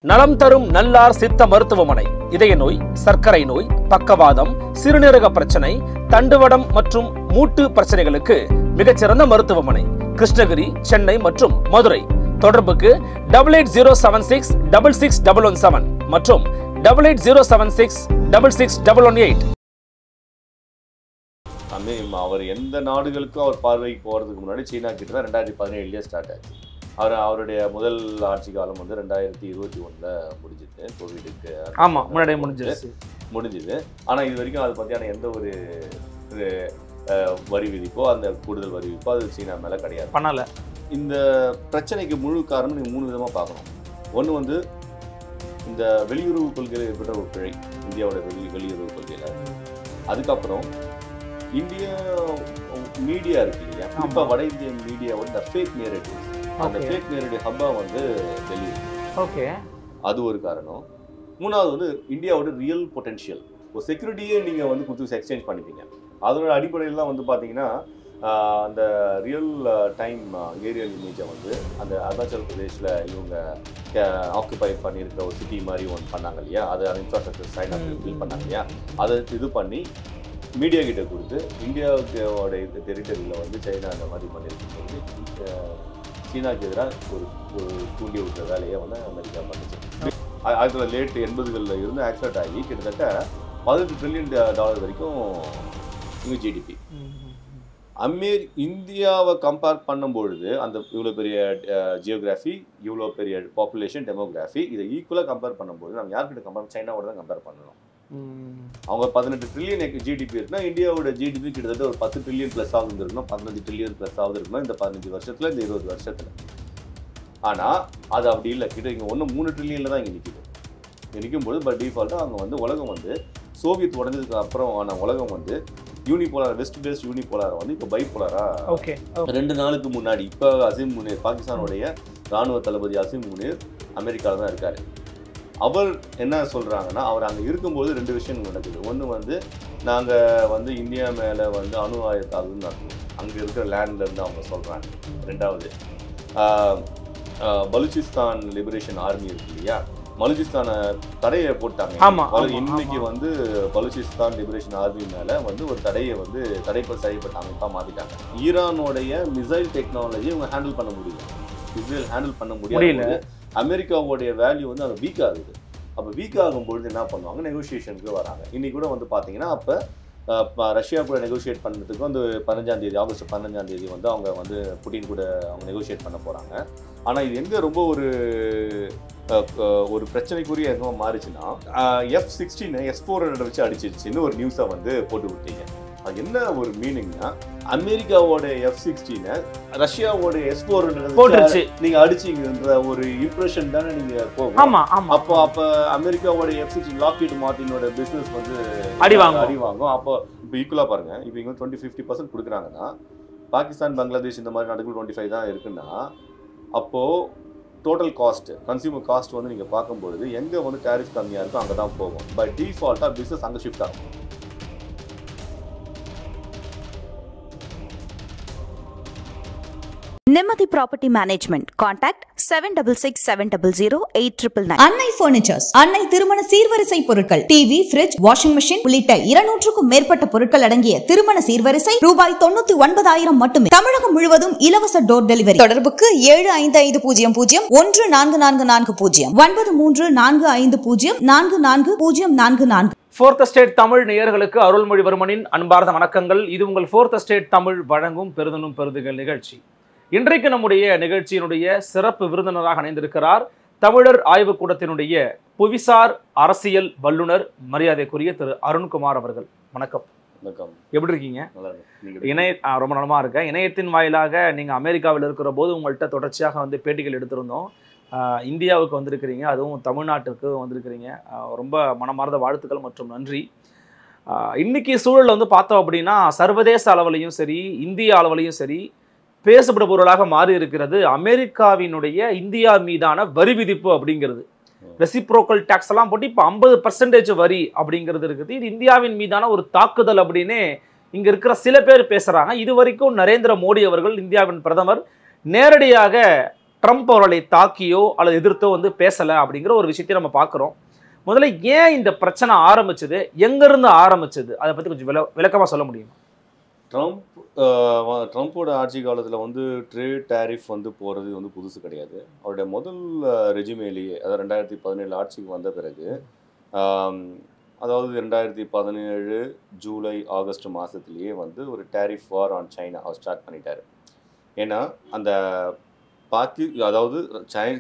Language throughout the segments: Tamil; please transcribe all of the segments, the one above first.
நலம் தரும் நல்லார் சித்த மருத்துவமனை இதய நோய், சர்க்கரை நோய், பக்கவாதம், சிறுநீரக பிரச்சனை, தண்டுவடம் மற்றும் மூட்டு பிரச்சனைகளுக்கு மிகச்சிறந்த மருத்துவமனை கிருஷ்ணகிரி, சென்னை மற்றும் மதுரை. தொடர்புக்கு 8807666117 மற்றும் 8807666118. அவர் எந்த நாடுகளுக்கும் அவர் பார்வைக்கு போகிறதுக்கு முன்னாடி சீனா கிட்ட தான் 2017 ஸ்டார்ட் ஆச்சு. அவருடைய முதல் ஆட்சி காலம் வந்து 2021 முடிஞ்சுது. கோவிடுக்கு முன்னாடியே முடிஞ்சுது. ஆனால் இது வரைக்கும் அதை பற்றியான எந்த ஒரு வரி விதிப்போ அந்த கூடுதல் வரி விதிப்போ அது சீனா மேலே கிடையாது, பண்ணலை. இந்த பிரச்சனைக்கு முழு காரணம் நீங்கள் 3 விதமாக பார்க்கணும். ஒன்று வந்து இந்த வெளியுறவு கொள்கையில் ஏற்பட்ட ஒரு பிழை, இந்தியாவோட வெளியுறவு கொள்கையில். அதுக்கப்புறம் இந்தியா மீடியா இருக்கு இல்லையா, இப்போ வட இந்திய மீடியாவோட இந்த ஃபேக் நேரேட்டிவ், அந்த ஃபேக் நேரேட்டிவ் ஹப்பா வந்து டெல்லி. ஓகே, அது ஒரு காரணம். மூணாவது வந்து இந்தியாவோட ரியல் பொட்டென்ஷியல், ஒரு செக்யூரிட்டியே நீங்கள் வந்து கொடுத்து எக்ஸ்சேஞ்ச் பண்ணிப்பீங்க. அதோட அடிப்படையிலாம் வந்து பார்த்தீங்கன்னா அந்த ரியல் டைம் ஏரியல் இமேஜை வந்து அந்த அருணாச்சல் பிரதேஷில் இவங்க ஆக்குபை பண்ணியிருக்கிற ஒரு சிட்டி மாதிரி ஒன்று பண்ணாங்க இல்லையா, அது அந்த இன்ஃப்ராஸ்ட்ரக்சர் சைன் பில் பண்ணாங்க இல்லையா, அதை இது பண்ணி மீடியா கிட்ட கொடுத்து இந்தியாவோட டெரிட்டரியில் வந்து சைனா அந்த மாதிரி பண்ணியிருக்கும்போது சீனாவுக்கு எதிராக ஒரு தூண்டி விட்ட வேலையை வந்து அமெரிக்கா பண்ணிச்சு. 1980களில் இருந்து ஆக்சிடென்ட் ஆகி கிட்டத்தட்ட $18 ட்ரில்லியன் வரைக்கும் இங்கே ஜிடிபி. இந்தியாவை கம்பேர் பண்ணும்பொழுது அந்த இவ்வளோ பெரிய ஜியோகிராஃபி, இவ்வளோ பெரிய பாப்புலேஷன், டெமோகிராஃபி, இதை ஈக்குவலாக கம்பேர் பண்ணும்போது நம்ம யார்கிட்ட கம்பேர், சைனாவோட தான் கம்பேர் பண்ணணும். அவங்க 18 ட்ரில்லியன் ஜிடிபி இருக்குன்னா இந்தியாவோட ஜிடிபி கிட்டத்தட்ட ஒரு 10 ட்ரில்லியன் ப்ளஸ் ஆகுது இருக்கணும், 15 ட்ரில்லியன் ப்ளஸ் ஆகுது இருக்கணும் இந்த 15 வருஷத்துல, இந்த 20 வருஷத்துல. ஆனால் அது அப்படி இல்லை, கிட்ட இங்கே 3 ட்ரில்லியனில் தான் இங்கே நிற்கிது. நிற்கும்போது பட் டிஃபால்ட்டாக அவங்க வந்து உலகம் வந்து சோவியத் உடஞ்சதுக்கு அப்புறம் ஆன உலகம் வந்து யூனிபோலார், வெஸ்ட் பேஸ்ட் யூனிபோலார் வந்து இப்போ பைபோலாராக. 2 நாளுக்கு முன்னாடி இப்போ அசீம் முனீர், பாகிஸ்தானுடைய இராணுவ தளபதி அசீம் முனீர் அமெரிக்காவில் தான் இருக்காரு. அவர் என்ன சொல்கிறாங்கன்னா, அவர் அங்கே இருக்கும்போது 2 விஷயம் நடக்குது. ஒன்று வந்து நாங்கள் வந்து இந்தியா மேலே வந்து அணு ஆயுத தாக்குதல் நடக்கும், அங்கே இருக்கிற லேண்ட்லேருந்து அவங்க சொல்கிறாங்க. 2வது பலுச்சிஸ்தான் லிபரேஷன் ஆர்மி இருக்கு இல்லையா, பலுச்சிஸ்தானை தடையை போட்டாங்க. இன்னைக்கு வந்து பலுச்சிஸ்தான் லிபரேஷன் ஆர்மி மேலே வந்து ஒரு தடையை வந்து செய்யப்பட்ட அமைப்பாக மாற்றிட்டாங்க. ஈரானோடைய மிசைல் டெக்னாலஜி இவங்க ஹேண்டில் பண்ண முடியல, இஸ்ரேல் ஹேண்டில் பண்ண முடியல. அமெரிக்காவோடைய வேல்யூ வந்து அது வீக் ஆகுது. அப்போ வீக் ஆகும்பொழுது என்ன பண்ணுவாங்க, நெகோசியேஷனுக்கு வராங்க. இன்னைக்கு கூட வந்து பார்த்தீங்கன்னா அப்போ ரஷ்யா கூட நெகோஷியேட் பண்ணுறதுக்கு வந்து ஆகஸ்ட் 15 வந்து அவங்க வந்து புட்டின் கூட அவங்க நெகோஷியேட் பண்ண போகிறாங்க. ஆனால் இது எங்கே ரொம்ப ஒரு பிரச்சனைக்குரிய எங்கே மாறிச்சுன்னா, F-16 S-400 வச்சு அடிச்சிருச்சுன்னு ஒரு நியூஸை வந்து போட்டு விட்டீங்க. அது என்ன ஒரு மீனிங்னா, அமெரிக்காவோட F-16 ரஷ்யாவோட S-400 போட்டுருச்சு நீங்க அடிச்சீங்கன்ற ஒரு இம்ப்ரெஷன் தானே நீங்க போகும். அப்போ அமெரிக்காவோட F-16 லாக்ஹீட் மார்ட்டினோட பிசினஸ் வந்து அடி வாங்கும். அப்போ இப்போ ஈக்குவலா பாருங்க, இப்போ இங்க 20-50% கொடுக்குறாங்கன்னா பாகிஸ்தான், பங்களாதேஷ் இந்த மாதிரி நாடுகள் 25 தான் இருக்குன்னா, அப்போ டோட்டல் காஸ்ட், கன்சியூமர் காஸ்ட் வந்து நீங்க பார்க்கும்பொழுது எங்க வந்து டேரிஃப் கம்மியா இருக்கோ அங்கே தான் போகும். பை டிஃபால்ட்டா பிசினஸ் அங்கே ஷிஃப்ட் ஆகும். Nemathi Property Management. Contact 7667008999. அன்னை பர்னிச்சர்ஸ், அன்னை திருமண சீர்வரிசை பொருட்கள், டிவி, ஃபிரிட்ஜ், வாஷிங் மெஷின் உள்ளிட்ட 200க்கும் மேற்பட்ட பொருட்கள் அடங்கிய திருமண சீர்வரிசை ரூபாய் 99,000 மட்டுமே. தமிழகம் முழுவதும் இலவச டோர் டெலிவரி. தொடர்புக்கு 7550144440 9345044044. ஃபோர்த் ஸ்டேட் தமிழ் நேயர்களுக்கு அருள்மொழிவர்மனின் அன்பார்ந்த வணக்கங்கள். இது உங்கள் ஃபோர்த் ஸ்டேட் தமிழ் வழங்கும் பெருதனும் பெருதுகள் நிகழ்ச்சி. இன்றைக்கு நம்முடைய நிகழ்ச்சியினுடைய சிறப்பு விருந்தினராக இணைந்திருக்கிறார் தமிழர் ஆய்வுக்கூடத்தினுடைய புவிசார் அரசியல் வல்லுநர் மரியாதைக்குரிய திரு அருண்குமார் அவர்கள். வணக்கம். எப்படி இருக்கீங்க? ரொம்ப நலமா இருக்கேன். இணையத்தின் வாயிலாக நீங்கள் அமெரிக்காவில் இருக்கிற போது உங்கள்கிட்ட தொடர்ச்சியாக வந்து பேட்டிகள் எடுத்திருந்தோம். இந்தியாவுக்கு வந்திருக்கிறீங்க, அதுவும் தமிழ்நாட்டுக்கு வந்திருக்கிறீங்க. ரொம்ப மனமார்ந்த வாழ்த்துக்கள் மற்றும் நன்றி. இன்னைக்கு சூழல் வந்து பார்த்தோம் அப்படின்னா, சர்வதேச அளவிலையும் சரி, இந்திய அளவிலையும் சரி, பேசப்படும் பொருளாக மாறி இருக்கிறது அமெரிக்காவினுடைய இந்தியா மீதான வரி விதிப்பு அப்படிங்கிறது. ரெசிப்ரோக்கல் டாக்ஸ் எல்லாம் போட்டு இப்போ 50% வரி அப்படிங்கிறது இருக்குது. இது இந்தியாவின் மீதான ஒரு தாக்குதல் அப்படின்னு இங்க இருக்கிற சில பேர் பேசுறாங்க. இது வரைக்கும் நரேந்திர மோடி அவர்கள், இந்தியாவின் பிரதமர், நேரடியாக ட்ரம்ப் அவர்களை தாக்கியோ அல்லது எதிர்த்தோ வந்து பேசலை அப்படிங்கிற ஒரு விஷயத்தையும் நம்ம பார்க்குறோம். முதல்ல ஏன் இந்த பிரச்சனை ஆரம்பிச்சது, எங்கேருந்து ஆரம்பிச்சது, அதை பற்றி கொஞ்சம் விளக்கமாக சொல்ல முடியுமா? ட்ரம்ப்போட ஆட்சி காலத்தில் வந்து ட்ரேட் டேரிஃப் வந்து போகிறது வந்து புதுசு கிடையாது. அவருடைய முதல் ரெஜிமேலேயே, அதாவது 2017 ஆட்சிக்கு வந்த பிறகு, அதாவது 2017 ஜூலை ஆகஸ்ட் மாதத்துலேயே வந்து ஒரு டேரிஃப் வார் ஆன் சைனா அவர் ஸ்டார்ட் பண்ணிட்டார். ஏன்னா அந்த அதாவது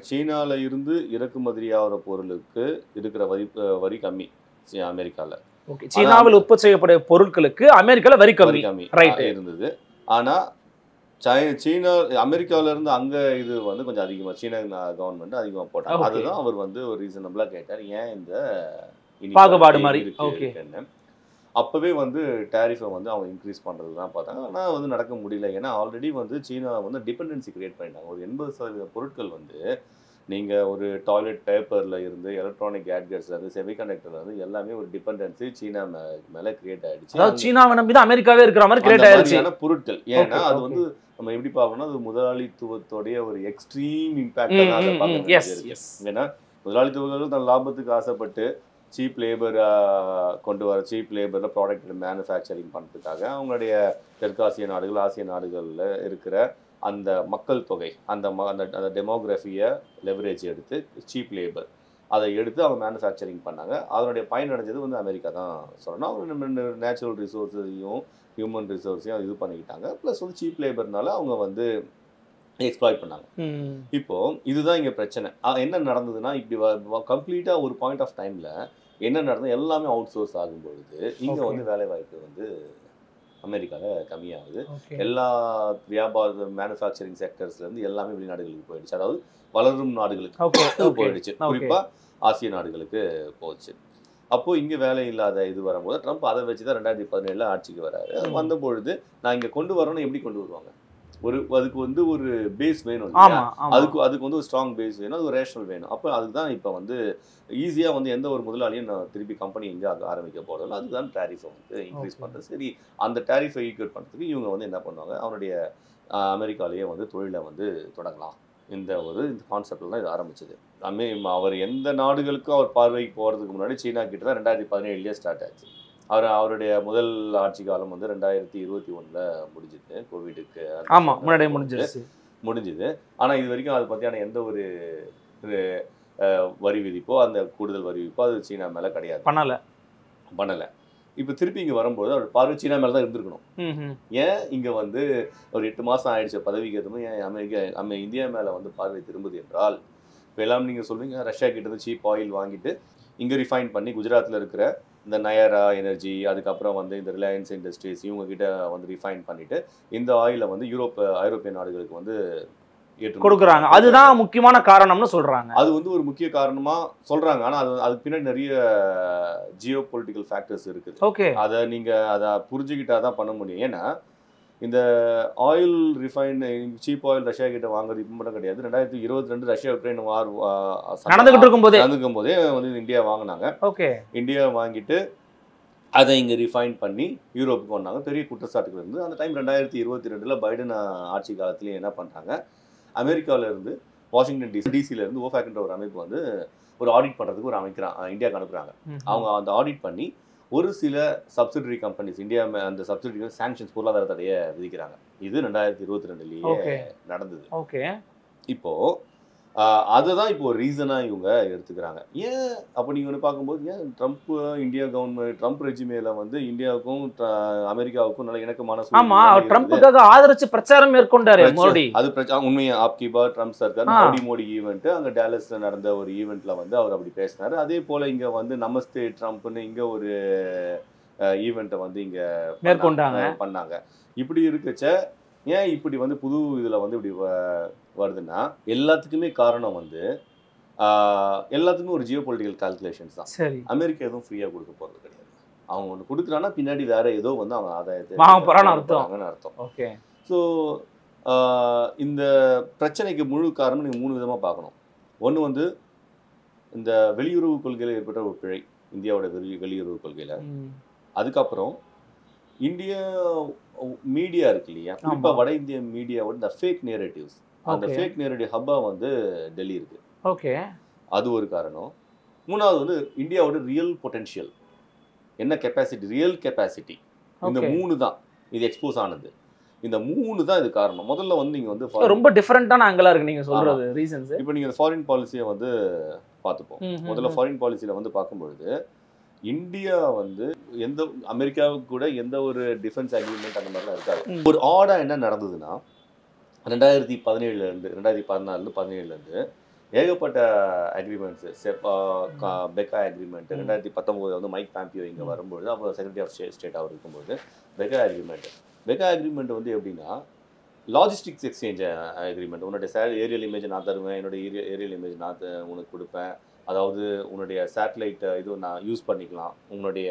சீனாவில் இருந்து இறக்குமதி ஆகிற பொருளுக்கு இருக்கிற வரி கம்மி அமெரிக்காவில். சீனாவில் உற்பத்தி செய்யப்பட்ட பொருட்களுக்கு அமெரிக்காவில் வரி கம்மி இருந்தது. ஆனால் சீனா அமெரிக்காவில இருந்து அங்கே இது வந்து கொஞ்சம் அதிகமாக சீனா கவர்மெண்ட் அதிகமாக போட்டாங்க. அதுதான் அவர் வந்து ஒரு ரீசனபிளாக கேட்டார், ஏன் இந்த பாகுபாடு மாதிரி இருக்குன்னு. அப்போவே வந்து டேரிஃபை வந்து அவங்க இன்க்ரீஸ் பண்ணுறது தான் பார்த்தாங்க. ஆனால் வந்து நடக்க முடியல. ஏன்னா ஆல்ரெடி வந்து சீனா வந்து டிபெண்டன்சி கிரியேட் பண்ணிட்டாங்க. ஒரு 80% பொருட்கள் வந்து நீங்கள் ஒரு டாய்லெட் பேப்பரில் இருந்து எலக்ட்ரானிக் கேட்ஜெட்ஸ்லேருந்து செமிகண்டக்டர்லேருந்து எல்லாமே ஒரு டிபெண்டன்சி சீனா மேலே கிரியேட் ஆகிடுச்சு. அதாவது சீனாவை நம்பி தான் அமெரிக்காவே இருக்கிற மாதிரி கிரியேட் ஆகிடுச்சு பொருட்கள். ஏன்னா அது வந்து நம்ம எப்படி பார்க்கணும்னா அது முதலாளித்துவத்தோடைய ஒரு எக்ஸ்ட்ரீம் இம்பேக்டாக அதை பார்க்க. ஏன்னா முதலாளித்துவங்கள் தன் லாபத்துக்கு ஆசைப்பட்டு சீப் லேபர் கொண்டு வர, சீப் லேபரில் ப்ராடக்ட் மேனுஃபேக்சரிங் பண்ணுறதுக்காக அவங்களுடைய தெற்காசிய நாடுகள், ஆசிய நாடுகளில் இருக்கிற அந்த மக்கள் தொகை, அந்த டெமோகிராஃபியை லெவரேஜ் எடுத்து சீப் லேபர் அதை எடுத்து அவங்க மேனுஃபேக்சரிங் பண்ணாங்க. அதனுடைய பயனடைஞ்சது வந்து அமெரிக்கா தான் சொல்லணும். அவங்க நேச்சுரல் ரிசோர்ஸையும் ஹியூமன் ரிசோர்ஸையும் இது பண்ணிக்கிட்டாங்க. ப்ளஸ் வந்து சீப் லேபர்னால அவங்க வந்து எக்ஸ்ப்ளாய்ட் பண்ணாங்க. இப்போ இதுதான் இங்கே பிரச்சனை. என்ன நடந்ததுன்னா, இப்படி கம்ப்ளீட்டாக ஒரு பாயிண்ட் ஆஃப் டைமில் என்ன நடந்தது, எல்லாமே அவுட் சோர்ஸ் ஆகும்பொழுது இங்கே வந்து வேலை வாய்ப்பு வந்து அமெரிக்காவில் கம்மியாகுது. எல்லா வியாபார மேனுஃபேக்சரிங் செக்டர்ஸ்லேருந்து எல்லாமே வெளிநாடுகளுக்கு போயிடுச்சு. அதாவது வளரும் நாடுகளுக்கு போயிடுச்சு, குறிப்பாக ஆசிய நாடுகளுக்கு போச்சு. அப்போது இங்கே வேலை இல்லாத இது வரும்போது ட்ரம்ப் அதை வச்சு தான் 2017 ஆட்சிக்கு வராரு. வந்த பொழுது நான் இங்கே கொண்டு வரணும்னு எப்படி கொண்டு வருவாங்க? அதுக்கு வந்து ஒரு பேஸ் வேணும். அதுக்கு வந்து ஒரு ஸ்ட்ராங் பேஸ் வேணும், அது ஒரு ரேஷனல் வேணும். அப்போ அதுதான் இப்போ வந்து ஈஸியாக வந்து எந்த ஒரு முதலாளியும் நான் திருப்பி கம்பெனி எங்கே ஆரம்பிக்க போகிறோம், அதுதான் டேரிஃபை வந்து இன்க்ரீஸ் பண்ணுறது. சரி, அந்த டேரிஃபை ஈக்குவேட் பண்ணுறதுக்கு இவங்க வந்து என்ன பண்ணுவாங்க, அவனுடைய அமெரிக்காலேயே வந்து தொழிலை வந்து தொடங்கலாம். இந்த கான்செப்டில் தான் இது ஆரம்பிச்சது. அவர் எந்த நாடுகளுக்கும் அவர் பார்வைக்கு போகிறதுக்கு முன்னாடி சீனா கிட்ட தான் 2017 ஸ்டார்ட் ஆச்சு. அவருடைய முதல் ஆட்சி காலம் வந்து 2021 முடிஞ்சுது. கோவிடுக்கு முன்னாடி முடிஞ்சுது. ஆனால் இது வரைக்கும் அதை பற்றியான எந்த ஒரு வரி விதிப்போ அந்த கூடுதல் வரி விதிப்போ அது சீனா மேலே கிடையாது, பண்ணலை. இப்போ திருப்பி இங்கே வரும்போது அவர் பார்வை சீனா மேலே தான் இருந்திருக்கணும். ஏன் இங்கே வந்து ஒரு 8 மாதம் ஆயிடுச்சு பதவிக்கு ஏற்றமும் ஏன் இந்தியா மேலே வந்து பார்வை திரும்புது என்றால், இப்போ எல்லாம் நீங்கள் சொல்வீங்க ரஷ்யா கிட்டேருந்து சீப் ஆயில் வாங்கிட்டு இங்கே ரிஃபைன் பண்ணி குஜராத்தில் இருக்கிற இந்த நயரா எனர்ஜி, அதுக்கப்புறம் வந்து இந்த ரிலையன்ஸ் இண்டஸ்ட்ரீஸ் இவங்க கிட்ட வந்து ரிஃபைன் பண்ணிட்டு இந்த ஆயிலை வந்து ஐரோப்பிய நாடுகளுக்கு வந்து கொடுக்குறாங்க. அதுதான் முக்கியமான காரணம்னு சொல்றாங்க. அது வந்து ஒரு முக்கிய காரணமா சொல்றாங்க. ஆனா அதுக்கு பின்னாடி நிறைய ஜியோ பொலிட்டிக்கல் ஃபேக்டர்ஸ் இருக்குது. அதை நீங்க அதை புரிஞ்சுக்கிட்டாதான் பண்ண முடியும். ஏன்னா இந்த oil refine cheap oil Russia கிட்ட வாங்குறது இப்போ மட்டும் கிடையாது. 2022 ரஷ்யா உக்ரைன் வார் நடந்துகிட்டு இருக்கும் போதே வந்து இந்தியா வாங்கினாங்க. இந்தியா வாங்கிட்டு அதை இங்கே ரிஃபைன் பண்ணி யூரோப்புக்கு வந்தாங்க. பெரிய குற்றச்சாட்டுகள் இருந்து அந்த டைம் 2022 பைடன் ஆட்சி காலத்துலேயும் என்ன பண்ணுறாங்க, அமெரிக்காவில இருந்து வாஷிங்டன் டிசியில இருந்து ஓஃபேக்ன்ற ஒரு அமைப்பு வந்து ஒரு ஆடிட் பண்ணுறதுக்கு ஒரு இந்தியாவுக்கு அனுப்புகிறாங்க. அவங்க அந்த ஆடிட் பண்ணி ஒரு சில சப்சிடரி கம்பெனிஸ் இந்தியா அந்த சப்சிடரி சாங்ஷன்ஸ் பொருளாதார தடையை விதிக்கிறாங்க. இது 2022 நடந்தது. இப்போ அதுதான் இப்போ ஒரு ரீசனாக இவங்க எடுத்துக்கிறாங்க. ஏன் அப்போ நீங்கள் ஒன்று பார்க்கும்போது ஏன் ட்ரம்ப் இந்தியா கவர்மெண்ட் ட்ரம்ப் ரெஜிமேல வந்து இந்தியாவுக்கும் அமெரிக்காவுக்கும் நல்ல இணக்கமான ட்ரம்ப்புக்காக ஆதரிச்சு பிரச்சாரம் மேற்கொண்டாரு மோடி. அது உண்மையா ஆப்கி பார் ட்ரம்ப் சர்க்கார் மோடி ஈவெண்ட் அங்கே டேலஸ்ல நடந்த ஒரு ஈவெண்ட்ல வந்து அவர் அப்படி பேசினாரு. அதே போல இங்க வந்து நமஸ்தே ட்ரம்ப்னு இங்க ஒரு ஈவெண்ட்டை வந்து இங்க பண்ணாங்க. இப்படி இருக்கச்ச ஏன் இப்படி வந்து புது இதில் வந்து இப்படி வருதுன்னா எல்லாத்துக்குமே காரணம் வந்து எல்லாத்துக்குமே ஒரு ஜியோ பொலிட்டிக்கல் கால்குலேஷன்ஸ் தான். அமெரிக்கா எதுவும் ஃப்ரீயாக கொடுக்க போகிறது கிடையாது. அவங்க ஒன்று கொடுக்குறான்னா பின்னாடி வேற ஏதோ வந்து அவங்க ஆதாயத்தை அர்த்தம். ஸோ இந்த பிரச்சனைக்கு முழு காரணம் நீங்கள் 3 விதமாக பார்க்கணும். ஒன்று வந்து இந்த வெளியுறவு கொள்கையில் ஏற்பட்ட ஒரு பிழை, இந்தியாவோட வெளியுறவு கொள்கையில். அதுக்கப்புறம் இந்தியா மீடியா இருக்கு இல்லையா, குறிப்பாக வட இந்திய மீடியாவோட இந்த ஃபேக் நேரேட்டிவ்ஸ், அந்த ஃபேக் நேரடி ஹப்பா வந்து டெல்லி இருக்கு. ஓகே, அது ஒரு காரணம். மூணாவது வந்து இந்தியாவோட ரியல் பொட்டன்ஷியல், என்ன கெப்பாசிட்டி, ரியல் கெப்பாசிட்டி, இந்த 3 தான் இது எக்ஸ்போஸ் ஆனது. இந்த 3 தான் இது காரணம். முதல்ல வந்து நீங்க வந்து ரொம்ப டிஃபரண்டான ஆங்கிளா இருக்கு நீங்க சொல்றது ரீசன்ஸ். இப்போ நீங்க ஃபாரின் பாலிசியை வந்து பார்த்துப்போம். முதல்ல ஃபாரின் பாலிசியில வந்து பார்க்கும்பொழுது இந்தியா வந்து அமெரிக்காவுக்கு கூட எந்த ஒரு டிஃபென்ஸ் அக்ரிமெண்ட் அந்த மாதிரிலாம் இருக்காது. ஒரு ஆடா என்ன நடந்ததுன்னா 2014 ஏகப்பட்ட அக்ரிமெண்ட்ஸ், பெக்கா அக்ரிமெண்ட், 2019 வந்து மைக் பாம்பியோ இங்கே வரும்பொழுது, அப்போ செக்ரட்டரி ஆஃப் ஸ்டேட் அவர் இருக்கும்போது பெக்கா அக்ரிமெண்ட் வந்து எப்படின்னா லாஜிஸ்டிக்ஸ் எக்ஸ்சேஞ்ச் அக்ரிமெண்ட். உன்னுடைய ஏரியல் இமேஜ் நான் தருவேன், என்னுடைய ஏரியல் இமேஜ் நான் உனக்கு கொடுப்பேன், அதாவது உன்னுடைய சேட்டலைட் இது நான் யூஸ் பண்ணிக்கலாம், உன்னுடைய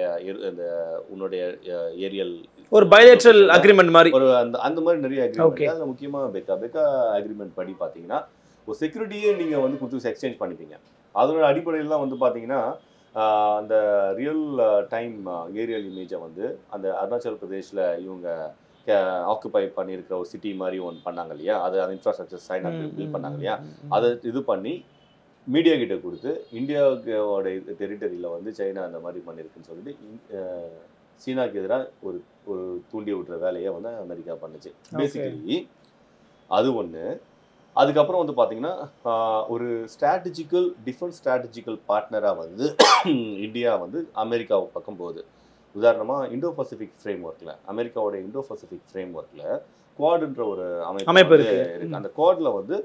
ஏரியல் ஒரு பைலேட்ரல் அக்ரிமெண்ட் மாதிரி ஒரு அந்த மாதிரி நிறைய அக்ரிமெண்ட். அதில் முக்கியமாக பெக்கா அக்ரிமெண்ட் படி பார்த்தீங்கன்னா ஒரு செக்யூரிட்டியே நீங்கள் வந்து கொடுத்து எக்ஸ்சேஞ்ச் பண்ணிப்பீங்க. அதோட அடிப்படையில் தான் வந்து பார்த்தீங்கன்னா அந்த ரியல் டைம் ஏரியல் இமேஜை வந்து அந்த அருணாச்சல் பிரதேஷில் இவங்க ஆக்குபை பண்ணியிருக்கிற ஒரு சிட்டி மாதிரி ஒன்று பண்ணாங்க இல்லையா, அது அந்த இன்ஃப்ராஸ்ட்ரக்சர் சைன் பில்ட் பண்ணாங்க இல்லையா, அதை இது பண்ணி மீடியா கிட்ட கொடுத்து இந்தியாவோட டெரிட்டரியில் வந்து சைனா அந்த மாதிரி பண்ணியிருக்குன்னு சொல்லிட்டு சீனாவுக்கு எதிராக ஒரு தூண்டி விட்டுற வேலையை வந்து அமெரிக்கா பண்ணுச்சு பேசிக்கலி. அது ஒன்று. அதுக்கப்புறம் வந்து பார்த்தீங்கன்னா ஒரு டிஃபென்ஸ் ஸ்ட்ராட்டஜிக்கல் பார்ட்னராக வந்து இந்தியா வந்து அமெரிக்காவை பக்கம் போகுது. உதாரணமாக இண்டோ பசிபிக் ஃப்ரேம் ஒர்க்கில், அமெரிக்காவோட இண்டோ பசிபிக் ஃப்ரேம் ஒர்க்கில் குவாடுன்ற ஒரு அமைப்பு இருக்கு. அந்த குவாட்ல வந்து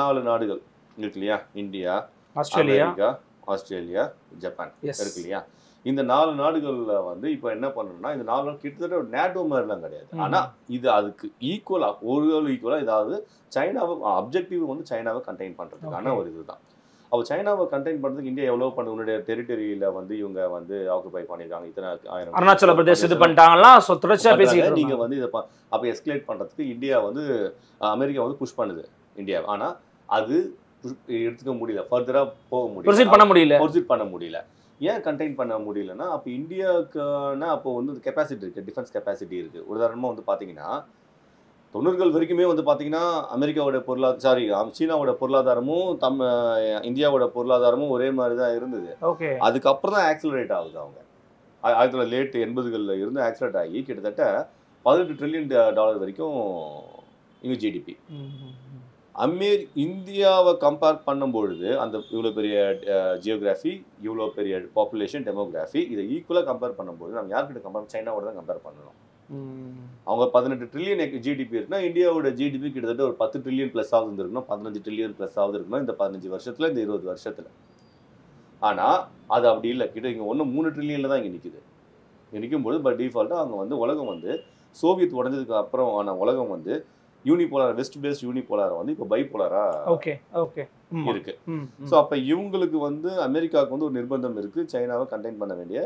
4 நாடுகள் இருக்கு இல்லையா, இந்தியா, ஆஸ்திரேலியா, ஜப்பான் இருக்கு இல்லையா. இந்த 4 நாடுகள்ல வந்து இப்போ என்ன பண்ணணும்னா இந்த 4 நாள் கிட்டத்தட்ட ஒரு நேட்டோ மாதிரிலாம் கிடையாது. ஆனால் இது அதுக்கு ஈக்குவலாக இதாவது சைனாவை அப்ஜெக்டிவ் வந்து சைனாவை கண்டெயின் பண்ணுறதுக்கான ஒரு இதுதான். அப்போ சைனாவை கண்டெயின் பண்ணுறதுக்கு இந்தியா எவ்வளோ பண்ண உன்னுடைய டெரிட்டரியில் வந்து இவங்க வந்து ஆக்குபை பண்ணியிருக்காங்க, இத்தனை 1000 அருணாச்சல பிரதேஷ் இது பண்ணிட்டாங்கலாம் தொடர்ச்சியாக பேசிக்கிட்டு நீங்கள் வந்து இதை அப்போ எஸ்கலேட் பண்ணுறதுக்கு இந்தியா வந்து அமெரிக்கா வந்து புஷ் பண்ணுது இந்தியா. ஆனால் அது எடுத்துக்க முடியல, ஃபர்தராக போக முடியல, ப்ரொசீட் பண்ண முடியல. ஏன் கண்டெயின் பண்ண முடியலன்னா அப்போ இந்தியாவுக்குன்னா அப்போ வந்து கெப்பாசிட்டி இருக்குது, டிஃபென்ஸ் கெப்பாசிட்டி இருக்குது. உதாரணமாக வந்து பார்த்தீங்கன்னா 90கள் வரைக்குமே வந்து பார்த்தீங்கன்னா அமெரிக்காவோட சீனாவோட பொருளாதாரமும் இந்தியாவோட பொருளாதாரமும் ஒரே மாதிரி தான் இருந்தது. அதுக்கப்புறம் தான் ஆக்சிலரேட் ஆகுது. அவங்க 1980களில் இருந்து ஆக்சிலரேட் ஆகி கிட்டத்தட்ட $18 ட்ரில்லியன் வரைக்கும் இவங்க ஜிடிபி. இந்தியாவை கம்பேர் பண்ணும்பொழுது அந்த இவ்வளோ பெரிய ஜியோகிராஃபி, இவ்வளோ பெரிய பாப்புலேஷன், டெமோகிராஃபி, இதை ஈக்குவலாக கம்பேர் பண்ணும்போது நம்ம யார்கிட்ட கம்பேர், சைனாவோட தான் கம்பேர் பண்ணணும். அவங்க 18 ட்ரில்லியன் ஜிடிபி இருக்குன்னா இந்தியாவோட ஜிடிபி கிட்டத்தட்ட ஒரு 10 ட்ரில்லியன் ப்ளஸ் ஆகுது இருக்கணும், 15 ட்ரில்லியன் ப்ளஸ் ஆகுது இருக்கணும் இந்த 15 வருஷத்தில், இந்த 20 வருஷத்தில். ஆனால் அது அப்படி இல்லை, கிட்ட இங்கே 3 ட்ரில்லியனில் தான் இங்கே நிற்குது. இங்கே நிற்கும்போது பை டிஃபால்ட்டாக அவங்க வந்து உலகம் வந்து சோவியத் உடஞ்சதுக்கு அப்புறம் ஆன உலகம் வந்து யூனிபோலார், வெஸ்ட் பேஸ்ட் யூனிபோலார் வந்து இப்போ பைபோலாரா இருக்கு. ஸோ அப்போ இவங்களுக்கு வந்து அமெரிக்காவுக்கு வந்து ஒரு நிர்பந்தம் இருக்கு, சைனாவை கண்டெயின் பண்ண வேண்டிய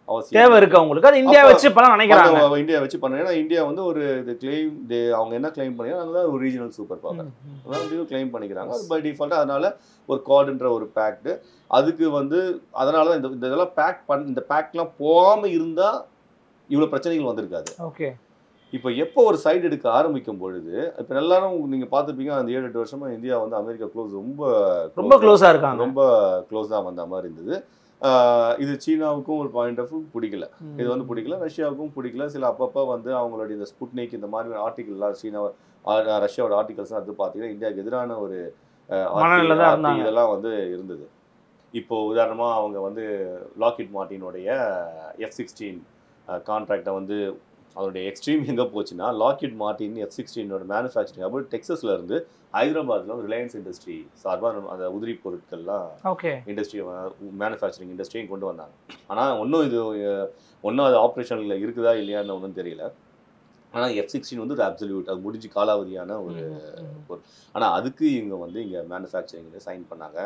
அவசியம் தேவை இருக்கு அவங்களுக்கு. அது இந்தியா வச்சு பண்ண நினைக்கிறாங்க, இந்தியா வச்சு பண்ண. ஏன்னா இந்தியா வந்து ஒரு கிளைம், அவங்க என்ன கிளைம் பண்ணிக்கிறாங்க, ஒரு ரீஜனல் சூப்பர் பவர் அதான் கிளைம் பண்ணிக்கிறாங்க. அது பை டிஃபால்ட்டாக அதனால ஒரு குவாட்ன்ற ஒரு பேக்ட் அதுக்கு வந்து அதனால தான் இதெல்லாம் இந்த பேக்ட்லாம் போகாமல் இருந்தால் இவ்வளோ பிரச்சனைகள் வந்திருக்காது. ஓகே, இப்போ எப்போ ஒரு சைடு எடுக்க ஆரம்பிக்கும் பொழுது இப்போ எல்லாரும் நீங்கள் பார்த்துருப்பீங்க அந்த 7-8 வருஷமா இந்தியா வந்து அமெரிக்கா ரொம்ப க்ளோஸாக இருக்காங்க, ரொம்ப க்ளோஸாக வந்த மாதிரி இருந்தது. இது சீனாவுக்கும் ஒரு பாயிண்ட் ஆஃப் பிடிக்கல, இது வந்து பிடிக்கல, ரஷ்யாவுக்கும் பிடிக்கல. சில அப்பப்போ வந்து அவங்களுடைய இந்த ஸ்புட்னிக் இந்த மாதிரி ஆர்டிகல்லாம் ரஷ்யாவோட ஆர்டிகல்ஸ்லாம் அது பார்த்தீங்கன்னா இந்தியாவுக்கு எதிரான ஒரு இதெல்லாம் வந்து இருந்தது. இப்போ உதாரணமாக அவங்க வந்து லாக்ஹீட் மார்ட்டினுடைய F-16 கான்ட்ராக்டை வந்து அதோடைய எக்ஸ்ட்ரீம் எங்கே போச்சுன்னா லாக்ஹீட் மார்ட்டின் F-16 மேனுஃபேக்சரிங் அப்போ டெக்ஸஸில் இருந்து ஹைதராபாத்தில் ரிலையன்ஸ் இண்டஸ்ட்ரி சார்பாக அந்த உதிரி பொருட்கள்லாம் இண்டஸ்ட்ரி மேனுஃபேக்சரிங் இண்டஸ்ட்ரியும் கொண்டு வந்தாங்க. ஆனால் ஒன்றும் அது ஆப்ரேஷனில் இருக்குதா இல்லையான்னு ஒன்றும் தெரியல. ஆனால் F-16 வந்து ஒரு அப்சல்யூட், அது முடிஞ்சு காலாவதியான ஒரு பொருள். ஆனால் அதுக்கு இவங்க வந்து இங்கே மேனுஃபேக்சரிங் சைன் பண்ணாங்க.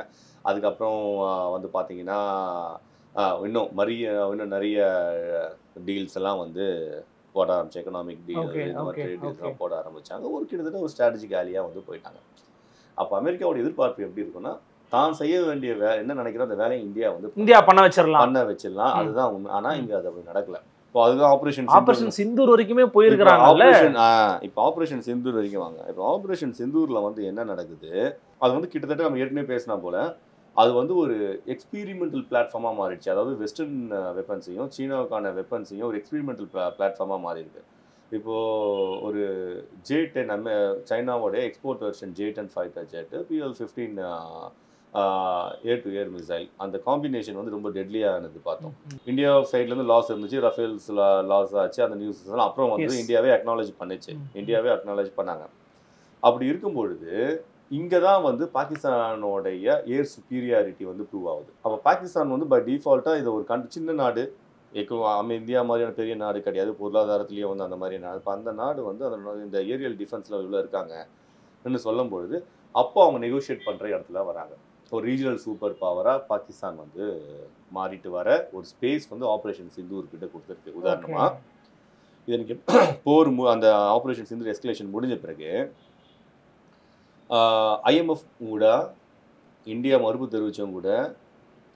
அதுக்கப்புறம் வந்து பார்த்தீங்கன்னா இன்னும் நிறைய டீல்ஸ் எல்லாம் வந்து போட ஆரம்பிச்சு, எக்கனாமிக் டீல், ட்ரேட் டீல்ஸ்லாம் போட ஆரம்பிச்சாங்க. ஒரு கிட்டத்தட்ட ஒரு ஸ்ட்ராட்டஜிக் ஆலியாக வந்து போயிட்டாங்க. அப்போ அமெரிக்காவோட எதிர்பார்ப்பு எப்படி இருக்குன்னா தான் செய்ய வேண்டிய என்ன நினைக்கிறோம் அந்த வேலையை இந்தியா பண்ண வச்சிடலாம், அதுதான் உண்மை. ஆனால் இங்கே அது அப்படி நடக்கல. இப்போ அதுதான் ஆபரேஷன் சிந்தூர் வரைக்குமே போயிருக்கிறாங்கல்ல. இப்போ ஆபரேஷன் சிந்தூர் வரைக்கும் வாங்க. இப்போ ஆபரேஷன் சிந்தூர்ல வந்து என்ன நடக்குது, அது வந்து கிட்டத்தட்ட நம்ம ஏற்கனவே பேசினா போல அது வந்து ஒரு எக்ஸ்பீரிமெண்டல் பிளாட்ஃபார்மாக மாறிடுச்சு. அதாவது வெஸ்டர்ன் வெப்பன்ஸையும் சீனாவுக்கான வெப்பன்ஸையும் ஒரு எக்ஸ்பீரிமெண்டல் பிளாட்ஃபார்மாக மாறி இருக்கு. இப்போது ஒரு J-10 சைனாவோடைய export version J-10 fighter jet, PL-15 air to air missile, அந்த காம்பினேஷன் வந்து ரொம்ப டெட்லியானது பார்த்தோம். இந்தியா சைட்லேருந்து லாஸ் இருந்துச்சு, ரஃபேல்ஸ் லாஸ் ஆச்சு, அந்த நியூஸ் எல்லாம் அப்புறம் வந்து இந்தியாவே அக்னாலேஜ் பண்ணிச்சு, இந்தியாவே அக்னாலேஜ் பண்ணாங்க. அப்படி இருக்கும் பொழுது இங்கே தான் வந்து பாகிஸ்தானோடைய ஏர் சுப்பீரியாரிட்டி வந்து ப்ரூவ் ஆகுது. அப்போ பாகிஸ்தான் வந்து பை டிஃபால்ட்டாக இது ஒரு சின்ன நாடு, இந்தியா மாதிரியான பெரிய நாடு கிடையாது, பொருளாதாரத்திலேயே வந்து அந்த மாதிரி நாடு. இப்போ அந்த நாடு வந்து அதனோட இந்த ஏரியல் டிஃபென்ஸில் இவ்வளோ இருக்காங்கன்னு சொல்லும் பொழுது அப்போ அவங்க நெகோஷியேட் பண்ணுற இடத்துல வராங்க. ஒரு ரீஜனல் சூப்பர் பவராக பாகிஸ்தான் வந்து மாறிட்டு வர ஒரு ஸ்பேஸ் வந்து ஆப்ரேஷன் சிந்தூர் கிட்ட கொடுத்துருக்கு. உதாரணமாக இது எனக்கு போர் அந்த ஆப்ரேஷன் சிந்தூர் எஸ்கலேஷன் முடிஞ்ச பிறகு IMF கூட இந்தியா மறுப்பு தெரிவித்தவங்க கூட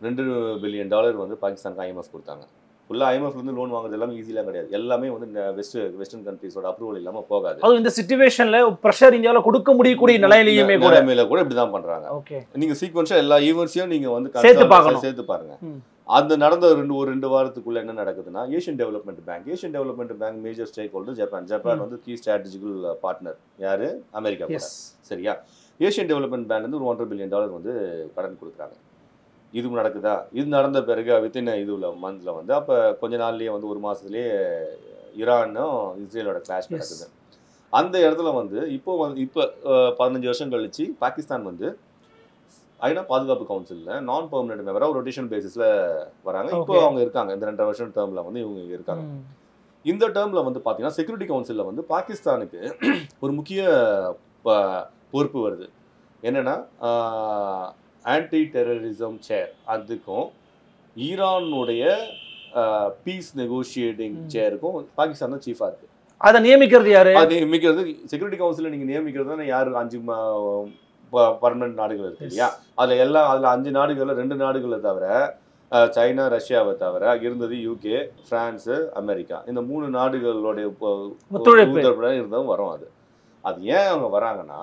$2 பில்லியன் வந்து பாகிஸ்தானுக்கு IMF கொடுத்தாங்க. ஃபுல்லாக IMFலேருந்து லோன் வாங்குறது எல்லாமே ஈஸியாக கிடையாது. எல்லாமே வந்து வெஸ்டர்ன் கண்ட்ரீஸோட அப்ரூவல் இல்லாமல் போகாது. அதுவும் இந்த சிச்சுவேஷனில் ப்ரெஷர் இந்தியாவில் கொடுக்க முடியக்கூடிய நிலையிலையுமே கூட இப்படி தான் பண்ணுறாங்க. நீங்கள் சீக்வன்ஸாக எல்லா ஈவெண்ட்ஸையும் நீங்கள் வந்து சேர்த்து பாருங்க. அந்த நடந்த ரெண்டு வாரத்துக்குள்ள என்ன நடக்குதுன்னா, Asian Development Bank major stakeholder Japan வந்து கீ ஸ்ட்ராட்டஜிக்கல் பார்ட்னர் யாரு, அமெரிக்கா கூட. சரியா, ஏஷியன் டெவலப்மெண்ட் பேங்க் வந்து ஒரு $1.5 பில்லியன் வந்து கடன் கொடுக்குறாங்க. இது நடக்குதா? இது நடந்த பிறகு வித்தின் மந்த்ல வந்து அப்போ கொஞ்ச நாள்லயே வந்து ஒரு மாசத்துலயே ஈரானும் இஸ்ரேலோட கிளாஷ் நடக்குது. அந்த இடத்துல வந்து இப்போ 15 வருஷம் கழிச்சு பாகிஸ்தான் வந்து ஐநா பாதுகாப்பு கவுன்சிலில் நான் பெர்மனன்ட் மெம்பராக ஒரு ரொட்டேஷன் பேசிஸில் வராங்க. இப்போ அவங்க இருக்காங்க. இந்த 2 வருஷம் டேர்மில் வந்து இவங்க இருக்காங்க. இந்த டேர்மில் வந்து பார்த்தீங்கன்னா செக்யூரிட்டி கவுன்சிலில் வந்து பாகிஸ்தானுக்கு ஒரு முக்கிய பொறுப்பு வருது. என்னென்னா ஆன்டி டெரரிசம் சேர், அதுக்கும் ஈரானுடைய பீஸ் நெகோஷியேட்டிங் சேருக்கும் பாகிஸ்தான் தான் சீஃபாக இருக்குது. அதை நியமிக்கிறது யாரு? அது நியமிக்கிறது செக்யூரிட்டி கவுன்சிலில் நீங்கள் நியமிக்கிறது தான் யார் 5 பர்மனன்ட் நாடுகள் இருக்கு இல்லையா? அதில் 5 நாடுகளில் 2 நாடுகளை தவிர சைனா ரஷ்யாவை தவிர இருந்தது UK, பிரான்ஸு, அமெரிக்கா. இந்த 3 நாடுகளுடைய ஒத்துழைப்பு இருந்ததும் வரும். அது ஏன் அவங்க வராங்கன்னா,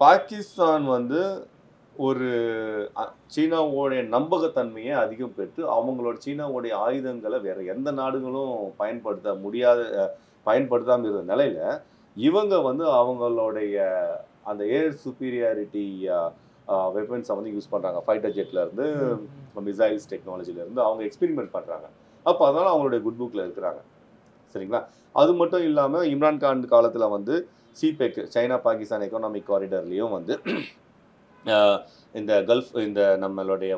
பாகிஸ்தான் வந்து ஒரு சீனாவோடைய நம்பகத்தன்மையை அதிகம் பெற்று அவங்களோட சீனாவோடைய ஆயுதங்களை வேற எந்த நாடுகளும் பயன்படுத்தாமல் இருந்த நிலையில இவங்க வந்து அவங்களுடைய அந்த ஏர் சுப்பீரியாரிட்டி வெப்பன்ஸை வந்து யூஸ் பண்ணுறாங்க. ஃபைட்டர் ஜெட்லேருந்து மிசைல்ஸ் டெக்னாலஜிலேருந்து அவங்க எக்ஸ்பெரிமெண்ட் பண்ணுறாங்க. அப்போ அதனால் அவங்களுடைய குட் புக்கில் இருக்கிறாங்க. சரிங்களா? அது மட்டும் இல்லாமல் இம்ரான்கான் காலத்தில் வந்து CPEC சைனா பாகிஸ்தான் எக்கனாமிக் காரிடர்லேயும் வந்து இந்த கல்ஃப் இந்த நம்மளுடைய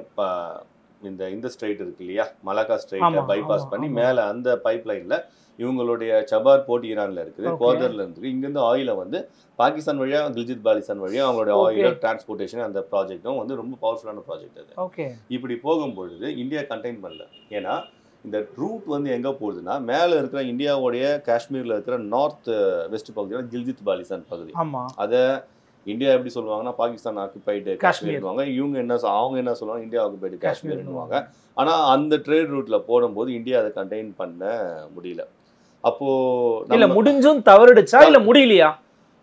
இந்த ஸ்ட்ரைட் இருக்கு இல்லையா, மலாக்கா ஸ்ட்ரைட்டை பைபாஸ் பண்ணி மேலே அந்த பைப்லைனில் இவங்களுடைய சபார் போர்ட் ஈரான்ல இருக்குது, குவார்டர்ல இருக்கு. இங்கேருந்து ஆயிலை வந்து பாகிஸ்தான் வழியா கில்ஜித் பாலிஸ்தான் வழியா அவங்களுடைய ஆயில் டிரான்ஸ்போர்ட்டேஷன் அந்த ப்ராஜெக்டும் வந்து ரொம்ப பவர்ஃபுல்லான ப்ராஜெக்ட் அது. இப்படி போகும்பொழுது இந்தியா கண்டெயின் பண்ணல. ஏன்னா இந்த ரூட் வந்து எங்கே போகுதுன்னா, மேலே இருக்கிற இந்தியாவுடைய காஷ்மீரில் இருக்கிற நார்த் வெஸ்ட் பகுதியில் கில்ஜித் பாலிஸ்தான் பகுதி. அதை இந்தியா எப்படி சொல்லுவாங்கன்னா பாகிஸ்தான் ஆக்குபைடு காஷ்மீர்வாங்க. அவங்க என்ன சொல்லுவாங்க, இந்தியா ஆக்குபைடு காஷ்மீர்னுவாங்க. ஆனால் அந்த ட்ரேட் ரூட்ல போடும்போது இந்தியா அதை கண்டெயின் பண்ண முடியல. அப்போ இல்ல முடிஞ்சும் தவறிடுச்சா இல்ல முடியலையா?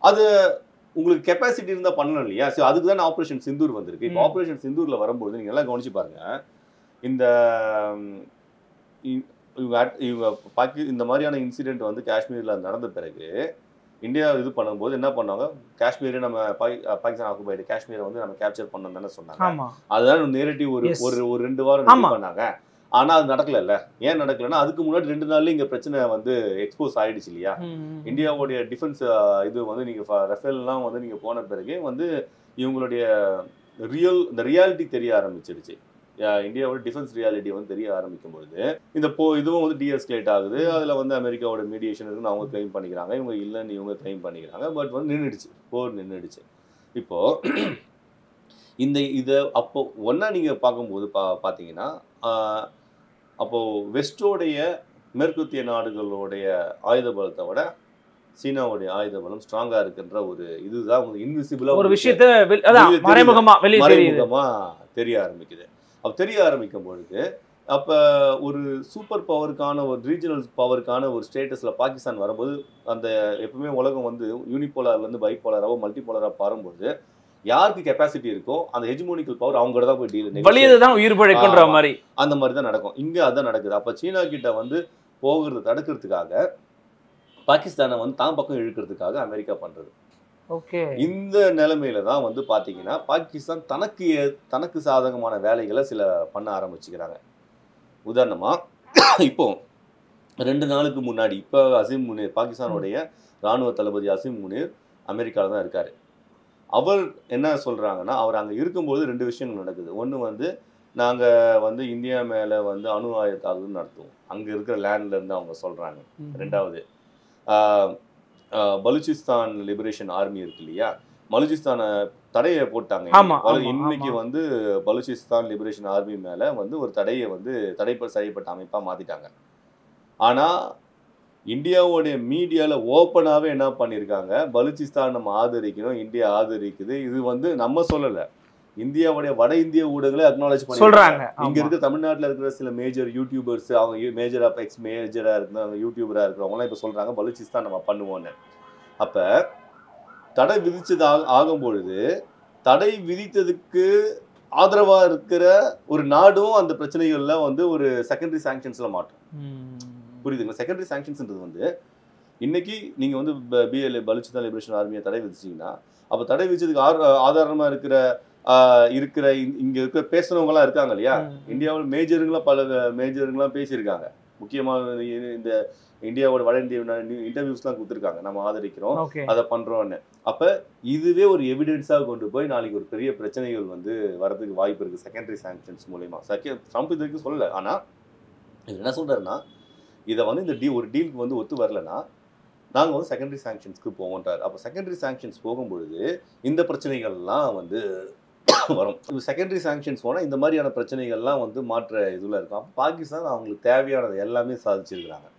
அது உங்களுக்கு கெப்பாசிட்டி இருந்தா பண்ணணும் இல்லையா? ஸோ அதுக்கு தான் ஆப்ரேஷன் சிந்தூர் வந்திருக்கு. இப்போ ஆப்ரேஷன் சிந்தூர்ல வரும்போது நீங்க எல்லாம் கவனிச்சு பாருங்க, இந்த இந்த மாதிரியான இன்சிடென்ட் வந்து காஷ்மீர்ல நடந்த பிறகு இந்தியா இது பண்ணும்போது என்ன பண்ணாங்க, காஷ்மீரை நம்ம பாகிஸ்தான் ஆக்குபைடு காஷ்மீரை வந்து நம்ம கேப்சர் பண்ணோம் தானே சொன்னாங்க. அதுதான் நேரடிவ் ஒரு 2 வாரம் பண்ணாங்க. ஆனா அது நடக்கல. ஏன் நடக்கலன்னா, அதுக்கு முன்னாடி 2 நாள்ல இங்க பிரச்சனை வந்து எக்ஸ்போஸ் ஆயிடுச்சு இல்லையா? இந்தியாவுடைய டிஃபென்ஸ் இது வந்து நீங்க ரஃபேல்லாம் வந்து நீங்க போன பிறகு வந்து இவங்களுடைய இந்த ரியாலிட்டி தெரிய ஆரம்பிச்சிருச்சு. இந்தியாவோட டிஃபென்ஸ் ரியாலிட்டி வந்து தெரிய ஆரம்பிக்கும் பொழுது இந்த இதுவும் வந்து டீஎஸ்கலேட் ஆகுது. அதுல வந்து அமெரிக்காவோட மீடியேஷன் இருக்குன்னு அவங்க கிளைம் பண்ணிக்கிறாங்க, இவங்க இல்லைன்னு இவங்க கிளைம் பண்ணிக்கிறாங்க. பட் வந்து நின்றுடுச்சு, போர் நின்றுடுச்சு. இப்போ இதை அப்போ ஒன்னா நீங்க பார்க்கும்போது பார்த்தீங்கன்னா, அப்போ வெஸ்டோடைய மேற்கத்திய நாடுகளுடைய ஆயுத பலத்தை விட சீனாவுடைய ஆயுத பலம் ஸ்ட்ராங்கா இருக்குன்ற ஒரு இதுதான் இன்விசிபிளா ஒரு விஷயத்தை மறைமுகமா தெரிய ஆரம்பிக்குது. அப்போ தெரிய ஆரம்பிக்கும் பொழுது அப்போ ஒரு சூப்பர் பவருக்கான ஒரு ரீஜனல் பவருக்கான ஒரு ஸ்டேட்டஸில் பாகிஸ்தான் வரும்போது அந்த எப்பவுமே உலகம் வந்து யூனிபோலார்லேருந்து பைபோலராகவோ மல்டிபோலராக வரும்போது யாருக்கு கெப்பாசிட்டி இருக்கோ அந்த ஹெஜ்மோனிக்கல் பவர் அவங்க தான் போய் டீல் வலியதுதான் உயிர் பிழைக்குன்ற மாதிரி அந்த மாதிரி தான் நடக்கும். இங்கே அதான் நடக்குது. அப்போ சீனா கிட்ட வந்து போகிறத தடுக்கிறதுக்காக பாகிஸ்தானை வந்து தான் பக்கம் இழுக்கிறதுக்காக அமெரிக்கா பண்ணுறது. ஓகே, இந்த நிலைமையில தான் வந்து பார்த்தீங்கன்னா பாகிஸ்தான் தனக்கு சாதகமான வேலைகளை சில பண்ண ஆரம்பிச்சுக்கிறாங்க. உதாரணமாக இப்போ 2 நாளுக்கு முன்னாடி இப்போ அசீம் முனீர், பாகிஸ்தானுடைய இராணுவ தளபதி அசீம் முனீர் அமெரிக்காவில் தான் இருக்கார். அவர் என்ன சொல்கிறாங்கன்னா, அவர் அங்கே இருக்கும்போது 2 விஷயங்கள் நடக்குது. ஒன்று வந்து நாங்கள் வந்து இந்தியா மேலே வந்து அணு ஆயுத தாக்குதல் நடத்துவோம், அங்கே இருக்கிற லேண்ட்லேருந்து அவங்க சொல்கிறாங்க. ரெண்டாவது பலுச்சிஸ்தான் லிபரேஷன் ஆர்மி இருக்கு இல்லையா, பலுச்சிஸ்தானை தடையை போட்டாங்க. இன்னைக்கு வந்து பலுச்சிஸ்தான் லிபரேஷன் ஆர்மி மேலே வந்து ஒரு தடையை வந்து தடை செய்யப்பட்ட அமைப்பாக மாற்றிட்டாங்க. ஆனால் இந்தியாவுடைய மீடியாவில் ஓப்பனாகவே என்ன பண்ணியிருக்காங்க, பலுச்சிஸ்தான் நம்ம ஆதரிக்கணும், இந்தியா ஆதரிக்குது. இது வந்து நம்ம சொல்லலை, இந்தியாவுடைய வட இந்திய ஊடகங்களே அக்னாலேஜ் பண்ணுறாங்க. இங்கே இருக்க தமிழ்நாட்டில் இருக்கிற சில மேஜர் யூடியூபர்ஸ், அவங்க மேஜராக எக்ஸ் மேஜராக இருக்கிறவங்க யூடியூபராக இருக்கிறவங்களாம் இப்போ சொல்கிறாங்க பலுச்சிஸ்தான் நம்ம பண்ணுவோன்னு. அப்போ தடை விதிச்சது ஆகும்பொழுது தடை விதித்ததுக்கு ஆதரவாக இருக்கிற ஒரு நாடும் அந்த பிரச்சனைகளில் வந்து ஒரு செகண்டரி சாங்ஷன்ஸில் மாட்டோம். புரியுதுங்களா? செகண்டரி சாங்ஷன்ஸ்ன்றது வந்து இன்னைக்கு நீங்கள் வந்து பிஎல்ஏ பலுச்சிஸ்தான் லிபரேஷன் ஆர்மியை தடை விதிச்சிங்கன்னா, அப்போ தடை விதிச்சதுக்கு ஆதாரமாக இருக்கிற இங்கே இருக்கிற பேசுகிறவங்களாம் இருக்காங்க இல்லையா, இந்தியாவில் பல மேஜருங்களாம் பேசியிருக்காங்க. முக்கியமாக இந்த இந்தியாவோட வட இந்திய இன்டர்வியூஸ்லாம் கொடுத்துருக்காங்க, நம்ம ஆதரிக்கிறோம், அதை பண்ணுறோன்னு. அப்போ இதுவே ஒரு எவிடென்ஸாக கொண்டு போய் நாளைக்கு ஒரு பெரிய பிரச்சனைகள் வந்து வரதுக்கு வாய்ப்பு இருக்குது செகண்டரி சாங்ஷன்ஸ் மூலமா. ட்ரம்ப் இது வரைக்கும் சொல்லலை. ஆனால் இது என்ன சொல்கிறாருன்னா, இதை வந்து இந்த ஒரு டீலுக்கு வந்து ஒத்து வரலன்னா நாங்கள் வந்து செகண்டரி சாங்ஷன்ஸ்க்கு போவோன்றார். அப்போ செகண்டரி சாங்ஷன்ஸ் போகும்பொழுது இந்த பிரச்சனைகள்லாம் வந்து வரும். செகண்டரி சாங்ஷன்ஸ் போனால் இந்த மாதிரியான பிரச்சனைகள்லாம் வந்து மாற்ற இதில் இருக்கும். அப்போ பாகிஸ்தான் அவங்களுக்கு தேவையானது எல்லாமே சாதிச்சிருக்கிறாங்க.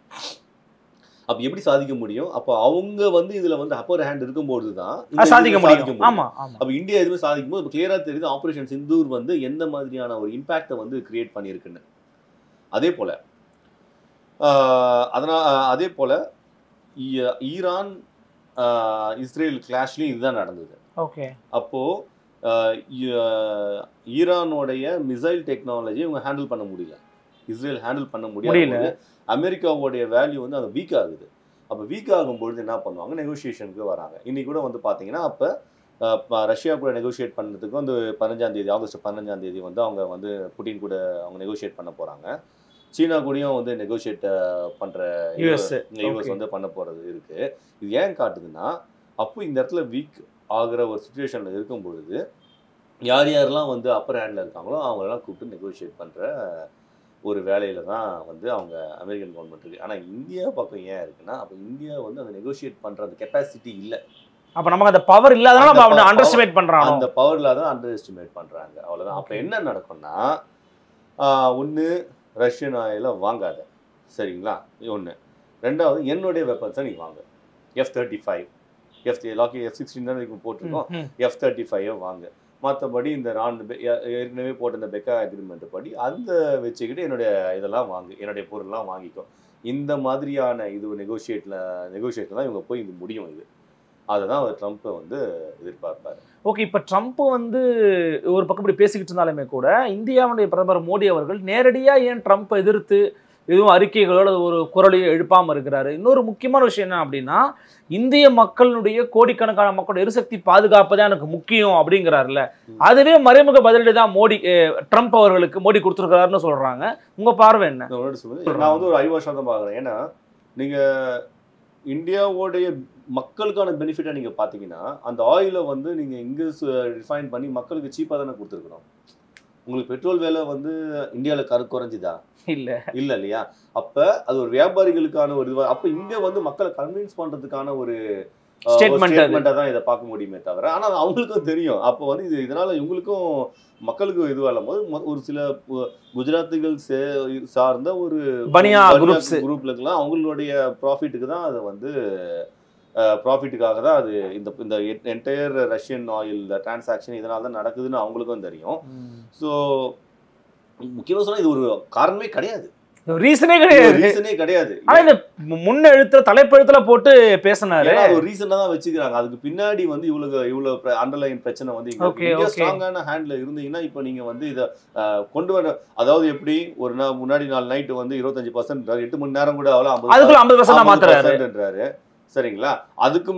அப்போ எப்படி சாதிக்க முடியும்? அப்போ அவங்க வந்து இதில் வந்து அப்பர் ஹேண்ட் இருக்கும்போது தான் சாதிக்க முடியும். அப்போ இந்தியா எதுவுமே சாதிக்கும் போது இப்போ கிளியராக தெரியுது ஆப்ரேஷன் சிந்தூர் வந்து எந்த மாதிரியான ஒரு இம்பேக்டை வந்து கிரியேட் பண்ணியிருக்குன்னு. அதே போல் ஈரான் இஸ்ரேல் கிளாஷ்லேயும் இதுதான் நடந்தது. ஓகே, அப்போது ஈரானோடைய மிசைல் டெக்னாலஜி இவங்க ஹேண்டில் பண்ண முடியல, இஸ்ரேல் ஹேண்டில் பண்ண முடியல. அமெரிக்காவோடைய வேல்யூ வந்து அது வீக் ஆகுது. அப்போ வீக் ஆகும்பொழுது என்ன பண்ணுவாங்க, நெகோசியேஷனுக்கு வராங்க. இன்னைக்கு கூட வந்து பார்த்தீங்கன்னா அப்போ ரஷ்யா கூட நெகோஷியேட் பண்ணுறதுக்கு வந்து 15ஆம் தேதி ஆகஸ்ட் 15ஆம் தேதி வந்து அவங்க வந்து புட்டின் கூட அவங்க நெகோஷியேட் பண்ண போகிறாங்க. சீனா கூடயும் வந்து நெகோஷியேட் பண்ணுற யூஎஸ் வந்து பண்ண போகிறது இருக்குது. இது ஏன் காட்டுதுன்னா, அப்போ இந்த இடத்துல வீக் ஆகிற ஒரு சுச்சுவேஷனில் இருக்கும் பொழுது யாரெல்லாம் வந்து அப்பர் ஹேண்டில் இருக்காங்களோ அவங்களெல்லாம் கூப்பிட்டு நெகோஷியேட் பண்ணுற ஒரு வேலையில் தான் வந்து அவங்க அமெரிக்கன் கவர்மெண்ட் இருக்குது. ஆனால் இந்தியா பக்கம் ஏன் இருக்குன்னா, அப்போ இந்தியா வந்து அந்த நெகோஷியேட் பண்ணுற அந்த கெப்பாசிட்டி இல்லை. அப்போ நமக்கு அந்த பவர் இல்லாதனால நம்ம அண்டர் எஸ்டிமேட் பண்ணுறாங்க. அந்த பவர் இல்லாத அண்டர் எஸ்டிமேட் பண்ணுறாங்க, அவ்வளோதான். அப்போ என்ன நடக்கும்னா, ஒன்று ரஷ்யன் ஆயிலை வாங்காத, சரிங்களா, ஒன்று. ரெண்டாவது என்னுடைய வெப்பன்ஸை நீ வாங்க, F-35 F-16 தான் போட்டிருக்கோம், F-35 வாங்க. மற்றபடி இந்த ஏற்கனவே போட்ட இந்த பெக்கா அக்ரிமெண்ட் படி அந்த வச்சுக்கிட்டு என்னுடைய இதெல்லாம் வாங்கு, என்னுடைய பொருள்லாம் வாங்கிக்கும். இந்த மாதிரியான இது நெகோஷியேட்டில் தான் இவங்க போய் இது முடியும். இது அதை தான் ட்ரம்ப்பை வந்து எதிர்பார்ப்பார். ஓகே, இப்போ ட்ரம்ப் வந்து ஒரு பக்கம் இப்படி பேசிக்கிட்டு இருந்தாலுமே கூட இந்தியாவுடைய பிரதமர் மோடி அவர்கள் நேரடியாக ஏன் ட்ரம்ப்பை எதிர்த்து எதுவும் அறிக்கைகளோட ஒரு குரலையை எழுப்பாமல் இருக்கிறாரு? இன்னொரு முக்கியமான விஷயம் என்ன அப்படின்னா, இந்திய மக்களுடைய கோடிக்கணக்கான மக்களோட எரிசக்தி பாதுகாப்பு தான் எனக்கு முக்கியம் அப்படிங்கிறாருல, அதுவே மறைமுக பதிலடி தான் ட்ரம்ப் அவர்களுக்கு மோடி கொடுத்துருக்கிறாருன்னு சொல்றாங்க. உங்க பார்வை என்ன? நான் வந்து ஒரு ஐவாஷம் தான் பார்க்குறேன். ஏன்னா நீங்கள் இந்தியாவோடைய மக்களுக்கான பெனிஃபிட்டாக நீங்கள் பார்த்தீங்கன்னா, அந்த ஆயிலை வந்து நீங்கள் இங்கே ரிஃபைன் பண்ணி மக்களுக்கு சீப்பாக தானே கொடுத்துருக்குறோம். உங்களுக்கு பெட்ரோல் விலை வந்து இந்தியாவில் குறைஞ்சிதா? இல்லை இல்லையா? அப்போ அது ஒரு வியாபாரிகளுக்கான ஒரு இதுவாக, அப்போ இங்கே வந்து மக்களை கன்வின்ஸ் பண்ணுறதுக்கான ஒரு ஸ்டேட்மெண்ட்டாக தான் இதை பார்க்க முடியுமே தவிர, ஆனால் அவங்களுக்கும் தெரியும் அப்போ வந்து இதனால் இவங்களுக்கும் மக்களுக்கு இதுவாக இல்லாமல் ஒரு சில குஜராத்திகள் சார்ந்த ஒரு பனியா குரூப்லுக்கெல்லாம் அவங்களுடைய ப்ராஃபிட்டுக்கு தான் அதை வந்து ப்ராஃபிட்டுக்காக தான் அது இந்த என்டையர் ரஷ்யன் ஆயில் டிரான்சாக்ஷன் இதனால தான் நடக்குதுன்னு அவங்களுக்கும் தெரியும். ஸோ முக்கியமா சொன்னா இது ஒரு காரணமே கிடையாது, ரீசனே கிடையாது. ரீசனே கிடையாது. ஆனா இந்த முன்ன எழுத்துல தலைப்பெழுத்துல போட்டு பேசினாரு, ஒரு ரீசனா தான் வச்சுக்கிறாங்க. அதுக்கு பின்னாடி வந்து இவ்வளவு அண்டர்லைன் பிரச்சனை வந்து இங்க ஸ்ட்ராங்கான ஹேண்ட்ல இருந்தீங்கன்னா இப்ப நீங்க வந்து இத கொண்டு வர, அதாவது எப்படி ஒரு முன்னாடி நாள் நைட் வந்து 25% 8 மணி நேரம் கூட அவ்வளவு 50% மாத்துறாரு. சரிங்களா? அதுக்கு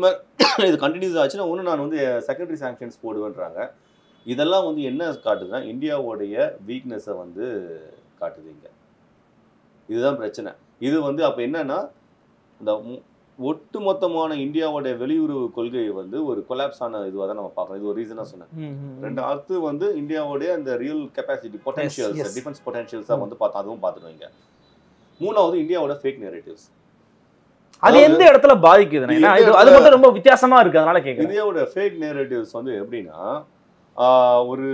இது கண்டினியூஸ் ஆச்சுன்னா ஒண்ணு நான் வந்து செகண்டரி சாங்ஷன்ஸ் போடுவேன்றாங்க. இதெல்லாம் வந்து என்ன காட்டுதுன்னா இந்தியாவுடைய வீக்னஸை வந்து காட்டுதுங்க. இதுதான் பிரச்சனை. இது வந்து அப்ப என்னன்னா இந்த ஒட்டுமொத்தமான இந்தியாவுடைய வெளியுறவு கொள்கை வந்து ஒரு கொலாப்ஸ் ஆன இதுவாக தான் நம்ம பார்க்கணும். இது ஒரு ரீசனா சொன்னேன். ரெண்டு அடுத்து வந்து இந்தியாவுடைய அந்த ரியல் கெப்பாசிட்டி பொட்டன்ஷியல்ஸ் டிஃபென்ஸ் பொட்டன்ஷியல்ஸா வந்து அதுவும் பார்த்துருவீங்க. மூணாவது இந்தியாவோட ஃபேக் நேரேட்டிவ்ஸ். அது எந்த இடத்துல பாதிக்குது? அது மட்டும் ரொம்ப வித்தியாசமா இருக்கு, அதனால கேட்குறேன். இந்தியாவோட ஃபேக் நேரேட்டிவ்ஸ் வந்து எப்படின்னா ஒரு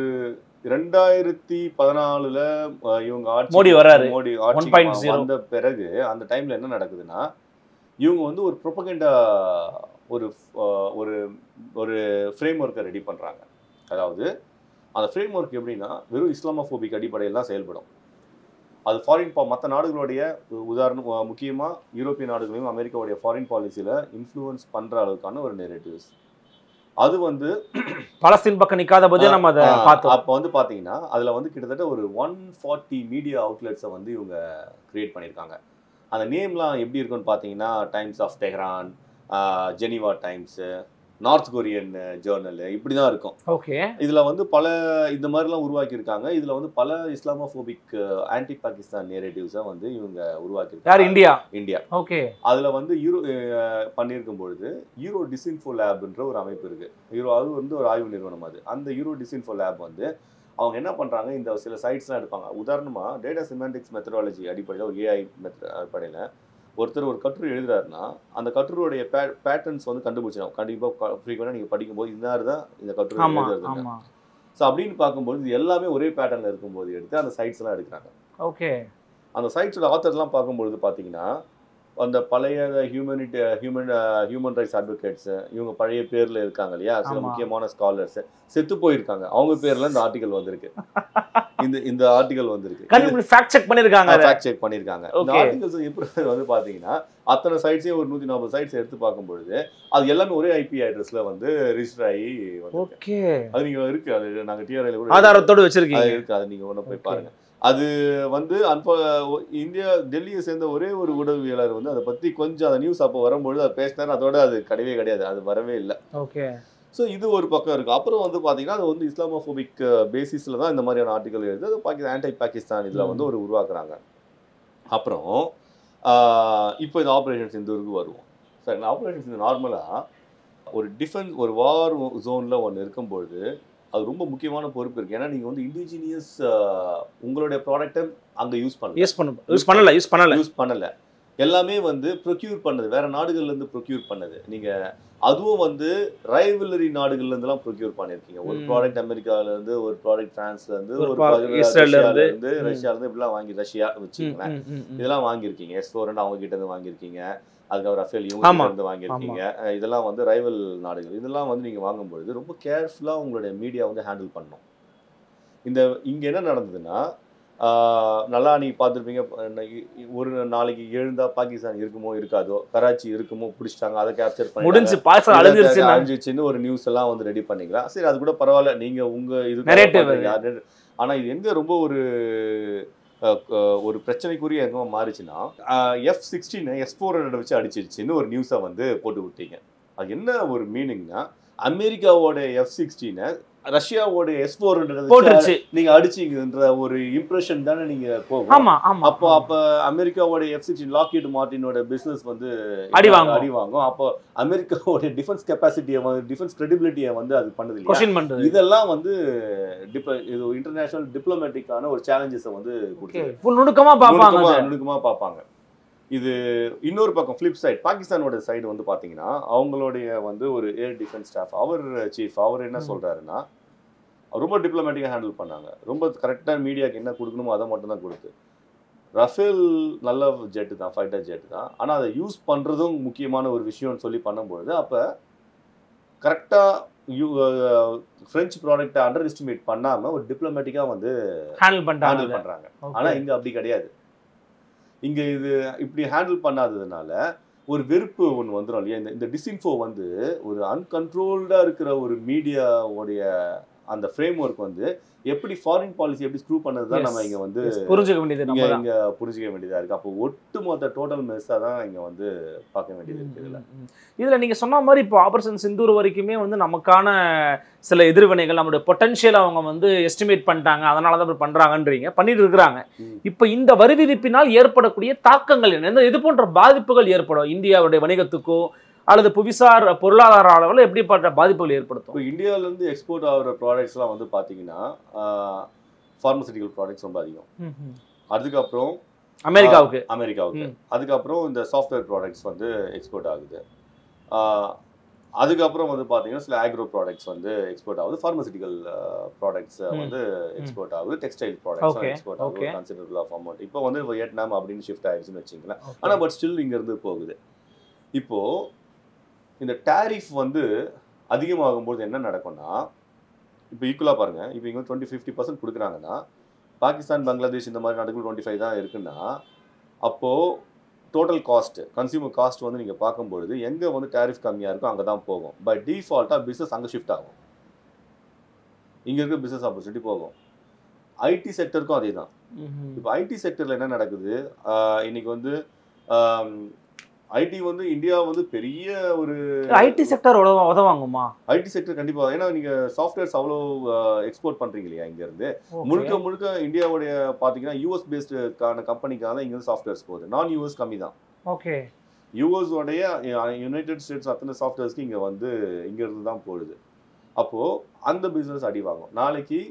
2014 இவங்க மோடி வராரு, மோடி ஆட்சி வந்த பிறகு அந்த டைம்ல என்ன நடக்குதுன்னா இவங்க வந்து ஒரு ப்ரொபகண்டா ஒரு ஒரு ஒரு ஃப்ரேம் ஒர்க்கை ரெடி பண்றாங்க. அதாவது அந்த ஃப்ரேம் ஒர்க் எப்படின்னா வெறும் இஸ்லாமோபிக் அடிப்படையில் தான் செயல்படும். அது ஃபாரின் மற்ற நாடுகளுடைய உதாரணம் முக்கியமா யூரோப்பிய நாடுகளையும் அமெரிக்காவுடைய ஃபாரின் பாலிசியில இன்ஃப்ளூயன்ஸ் பண்ற அளவுக்கான ஒரு நெரேட்டிவ்ஸ். அது வந்து பலஸ்தீன் பக்கம் நிக்காத போது நம்ம அதை பார்த்தோம். அப்போ வந்து பாத்தீங்கன்னா அதுல வந்து கிட்டத்தட்ட ஒரு 140 மீடியா அவுட்லெட்ஸை வந்து இவங்க கிரியேட் பண்ணியிருக்காங்க. அந்த நேம்லாம் எப்படி இருக்குன்னு பார்த்தீங்கன்னா Times of Tehran, Geneva Times, North Korean journal, இப்படி தான் இருக்கும். ஓகே, இதுல வந்து பல இந்த மாதிரிலாம் உருவாக்கியிருக்காங்க. இதுல வந்து பல இஸ்லாமோபோபிக் ஆன்டி பாகிஸ்தான் நேரேட்டிவ்ஸை வந்து இவங்க உருவாக்கியிருக்காங்க. India okay. அதுல வந்து பண்ணியிருக்கும் பொழுது யூரோ டிஸ்இன்ஃபோ லேப்ன்ற ஒரு அமைப்பு இருக்கு. அது வந்து ஒரு ஆய்வு நிறுவனம். அந்த யூரோ டிஸ்இன்ஃபோ லேப் வந்து அவங்க என்ன பண்றாங்க, இந்த சில சைட்ஸ்லாம் எடுப்பாங்க. உதாரணமா டேட்டா சிமெண்டிக்ஸ் மெத்தடாலஜி அடிப்படையில் ஒரு ஏஐ அடிப்படையில் ஒருத்தர் ஒரு கட்டுரை எழுதுறாருன்னா அந்த கட்டுரையுடைய பேட்டர்ன்ஸ் வந்து கண்டுபிடிச்சிடும். கண்டிப்பாக ஃப்ரீக்வெண்டாக நீங்கள் படிக்கும்போது இன்னார் தான் இந்த கட்டுரை எழுதுறதுங்க. ஸோ அப்படின்னு பார்க்கும்போது இது எல்லாமே ஒரே பேட்டர்னில் இருக்கும்போது எடுத்து அந்த சைட்ஸ்லாம் எடுக்கிறாங்க. ஓகே, அந்த சைட்ஸோட ஆத்தர்லாம் பார்க்கும்பொழுது பார்த்தீங்கன்னா அந்த பழைய ஹியூமன் ரைட்ஸ் அட்வொகேட்ஸ் இவங்க பழைய பேர்ல இருக்காங்க இல்லையா, சில முக்கியமான ஸ்காலர்ஸ் செத்து போயிருக்காங்க, அவங்க பேர்ல இந்த ஆர்டிகல் வந்திருக்கு. இந்த ஆர்டிகல் வந்திருக்கு, ஃபேக்ட் செக் பண்ணிருக்காங்க. இந்த ஆர்டிகல்ஸ் எப்படி வந்து பாத்தீங்கன்னா அத்தனை சைட்ஸையும் ஒரு 140 சைட்ஸ் எடுத்து பார்க்கும்பொழுது அது எல்லாமே ஒரே ஐபி அட்ரஸ்ல வந்து ரிஜிஸ்டர் ஆகி ஓகே. அது நீங்க இருக்கு, அது நாங்க டிஆர்ஐல கூட ஆதாரத்தோட வச்சிருக்கீங்க இருக்கு. அது நீங்க ஒண்ணு போய் பாருங்க. அது வந்து இந்தியா டெல்லியை சேர்ந்த ஒரே ஒரு ஊடகவியலாளர் வந்து அதை பத்தி கொஞ்சம் அந்த நியூஸ் அப்போ வரும்பொழுது அது பேசினாரு. அதோட அது கிடையாது, அது வரவே இல்லை. ஓகே. ஸோ இது ஒரு பக்கம் இருக்கு. அப்புறம் வந்து பாத்தீங்கன்னா அது வந்து இஸ்லாமோபோபிக் பேசிஸ்ல தான் இந்த மாதிரியான ஆர்டிகல் எழுது. அது ஆன்டி பாகிஸ்தான் இதுல வந்து ஒரு உருவாக்குறாங்க. அப்புறம் இப்போ இந்த ஆப்ரேஷன் சிந்தூருக்கு வருவோம். சார், இந்த ஆப்ரேஷன் சிந்தூர் நார்மலா ஒரு டிஃபென்ஸ் ஒரு வார் ஜோன்ல ஒன்று இருக்கும்பொழுது அது ரொம்ப முக்கியமான பொறுப்பு இருக்கு. ஏன்னா நீங்க வந்து இண்டிஜினியஸ் உங்களுடைய ப்ராடக்ட்டை அங்க யூஸ் பண்ணல, எல்லாமே வந்து ப்ரொக்யூர் பண்ணது வேற நாடுகள்ல இருந்து ப்ரொக்யூர் பண்ணது. நீங்க அதுவும் வந்து ரைவலரி நாடுகள்ல இருந்துலாம் ப்ரொக்யூர் பண்ணிருக்கீங்க. ஒரு ப்ராடக்ட் அமெரிக்கால இருந்து, ஒரு ப்ராடக்ட் பிரான்ஸ்ல இருந்து, ஒரு ரஷ்யால இருந்து இப்படிலாம் வாங்கி, ரஷ்யா வச்சுக்கோங்களேன், இதெல்லாம் வாங்கியிருக்கீங்க. S-400 அவங்க கிட்ட இருந்து வாங்கியிருக்கீங்க. அதுக்கப்புறம் ரஃபேல் இவங்க இருந்து வாங்கியிருக்கீங்க. இதெல்லாம் வந்து ரைவல் நாடுகள். இதெல்லாம் வந்து நீங்க வாங்கும்பொழுது ரொம்ப கேர்ஃபுல்லா உங்களுடைய மீடியா வந்து ஹேண்டில் பண்ணணும். இங்க என்ன நடந்ததுன்னா நல்லா நீங்க பார்த்துருப்பீங்க, ஒரு நாளைக்கு எழுந்தா பாகிஸ்தான் இருக்குமோ இருக்காதோ, கராச்சி இருக்குமோ பிடிச்சிட்டாங்க, அதை கேப்சர் பண்ணி அழிஞ்சிச்சுன்னு ஒரு நியூஸ் எல்லாம் வந்து ரெடி பண்ணிக்கலாம். சரி, அது கூட பரவாயில்ல, நீங்க உங்க இது. ஆனா இது எங்க ரொம்ப ஒரு பிரச்சனைக்குரிய எங்க மாறிச்சுன்னா F-16 S-400 வச்சு அடிச்சிருச்சுன்னு ஒரு நியூஸை வந்து போட்டு விட்டீங்க. அது என்ன ஒரு மீனிங்னா அமெரிக்காவோட F-16 ரஷ்யாவோட S-400 நீங்க அடிச்சீங்கன்ற ஒரு இம்ப்ரெஷன் தானே நீங்க போகும். அப்ப அமெரிக்காவோட F-16 லாக்ஹீட் மார்டினோட பிசினஸ் வந்து அடி வாங்கும். அப்போ அமெரிக்காவோட டிஃபென்ஸ் கெப்பாசிட்டியை டிஃபென்ஸ் கிரெடிபிலிட்டியை வந்து அது பண்ணுது இல்லையா. இதெல்லாம் வந்து இது இன்டர்நேஷனல் டிப்ளமேட்டிக்கான ஒரு சேலஞ்சஸை வந்து நுணுக்கமா பார்ப்பாங்க. இது இன்னொரு பக்கம் ஃபிளிப் சைட், பாகிஸ்தானோட சைடு வந்து பாத்தீங்கன்னா அவங்களுடைய வந்து ஒரு ஏர் டிஃபென்ஸ் ஸ்டாஃப் அவர் என்ன சொல்றாருன்னா ரொம்ப டிப்ளமேட்டிக்காக ஹேண்டில் பண்ணாங்க. ரொம்ப கரெக்டாக மீடியாவுக்கு என்ன கொடுக்கணுமோ அதை மட்டும் தான் கொடுத்து. ரஃபேல் நல்ல ஜெட்டு தான், ஃபைட்டர் ஜெட்டு தான், ஆனால் அதை யூஸ் பண்ணுறதும் முக்கியமான ஒரு விஷயம்னு சொல்லி பண்ணும்பொழுது அப்போ கரெக்டாக பிரெஞ்சு ப்ராடக்ட்டை அண்டர் எஸ்டிமேட் பண்ணாம ஒரு டிப்ளமேட்டிக்கா வந்து ஹேண்டில் பண்றாங்க. Okay. ஆனா இங்க அப்படி கிடையாது. இங்க இது இப்படி ஹேண்டில் பண்ணாததுனால ஒரு வெறுப்பு ஒன்று வந்துடும் இல்லையா? இந்த டிஸ்இன்ஃபோ வந்து ஒரு அன்கண்ட்ரோல்டா இருக்கிற ஒரு மீடியாவுடைய அந்த ஃப்ரேம் ஒர்க் வந்து எப்படி ஃபாரின் பாலிசி எப்படி ஸ்க்ரூ பண்ணதுதான் நம்ம இங்க வந்து புரிஞ்சுக்க வேண்டியது இங்க புரிஞ்சுக்க வேண்டியதா இருக்கு. அப்போ ஒட்டுமொத்த டோட்டல் மெஸ்ஸா தான் இங்க வந்து பார்க்க வேண்டியது இருக்கு. இதுல நீங்க சொன்ன மாதிரி இப்போ ஆபரேஷன் சிந்தூர் வரைக்குமே வந்து நமக்கான சில எதிர்வினைகள் நம்மளுடைய பொட்டன்ஷியல் அவங்க வந்து எஸ்டிமேட் பண்ணிட்டாங்க, அதனால தான் பண்றாங்கன்றீங்க, பண்ணிட்டு இருக்கிறாங்க. இப்போ இந்த வரி விதிப்பினால் ஏற்படக்கூடிய தாக்கங்கள் என்ன, இது போன்ற பாதிப்புகள் ஏற்படும் இந்தியாவுடைய வணிகத்துக்கோ அல்லது புவிசார் பொருளாதார அளவில் எப்படிப்பட்ட பாதிப்புகள் ஏற்படுத்தும்? இப்போ இந்தியாவில இருந்து எக்ஸ்போர்ட் ஆகிற ப்ராடக்ட்ஸ்லாம் வந்து பாத்தீங்கன்னா ஃபார்மசூட்டிக்கல் ப்ராடக்ட்ஸ் ரொம்ப அதிகம். அதுக்கப்புறம் அமெரிக்காவுக்கு அதுக்கப்புறம் இந்த சாஃப்ட்வேர் ப்ராடக்ட்ஸ் வந்து எக்ஸ்போர்ட் ஆகுது. அதுக்கப்புறம் வந்து பார்த்தீங்கன்னா சில ஆக்ரோ ப்ராடக்ட்ஸ் வந்து எக்ஸ்போர்ட் ஆகுது. ஃபார்மசூட்டிக்கல் ப்ராடக்ட்ஸ் வந்து எக்ஸ்போர்ட் ஆகுது. டெக்ஸ்டைல் ப்ராடக்ட்ஸ் எக்ஸ்போர்ட் ஆகுது. கன்சிடரபிள் ஆஃப் அமௌண்ட் இப்போ வந்து வியட்நாம் அப்படின்னு ஷிஃப்ட் ஆயிடுச்சுன்னு வச்சுங்களேன். ஆனால் பட் ஸ்டில் இங்கேருந்து போகுது. இப்போ இந்த டேரிஃப் வந்து அதிகமாகும்போது என்ன நடக்கும்னா, இப்போ ஈக்குவலாக பாருங்க, இப்போ இங்கே 20-50% கொடுக்குறாங்கன்னா பாகிஸ்தான் பங்களாதேஷ் இந்த மாதிரி நாடுகள் 25 தான் இருக்குன்னா, அப்போது டோட்டல் காஸ்ட் கன்சியூமர் காஸ்ட் வந்து நீங்கள் பார்க்கும்பொழுது எங்கே வந்து டேரிஃப் கம்மியாக இருக்கோ அங்கே தான் போகும். பை டிஃபால்ட்டாக பிஸ்னஸ் அங்கே ஷிஃப்ட் ஆகும். இங்கே இருக்க பிஸ்னஸ் ஆப்பர்ச்சுனிட்டி போகும். ஐடி செக்டருக்கும் அதே தான். இப்போ ஐடி செக்டரில் என்ன நடக்குது, இன்னைக்கு வந்து ஐடி வந்து இந்தியா வந்து பெரிய ஒரு ஐடி செக்டர் உதவாங்குமா? ஐடி செக்டர் கண்டிப்பாக. ஏன்னா நீங்கள் சாஃப்ட்வேர்ஸ் அவ்வளோ எக்ஸ்போர்ட் பண்ணுறீங்க இல்லையா இங்கேருந்து. முழுக்க இந்தியாவுடைய பார்த்தீங்கன்னா யூஎஸ் பேஸ்டுக்கான கம்பெனிக்காக தான் இங்கேருந்து சாஃப்ட்வேர்ஸ் போகுது. நான் யூஎஸ் கம்மி தான். ஓகே. யூஎஸோடைய யுனைடெட் ஸ்டேட்ஸ் அத்தனை சாஃப்ட்வேர்ஸ்க்கு இங்கேருந்து தான் போகுது. அப்போது அந்த பிஸ்னஸ் அடி வாங்கும் நாளைக்கு.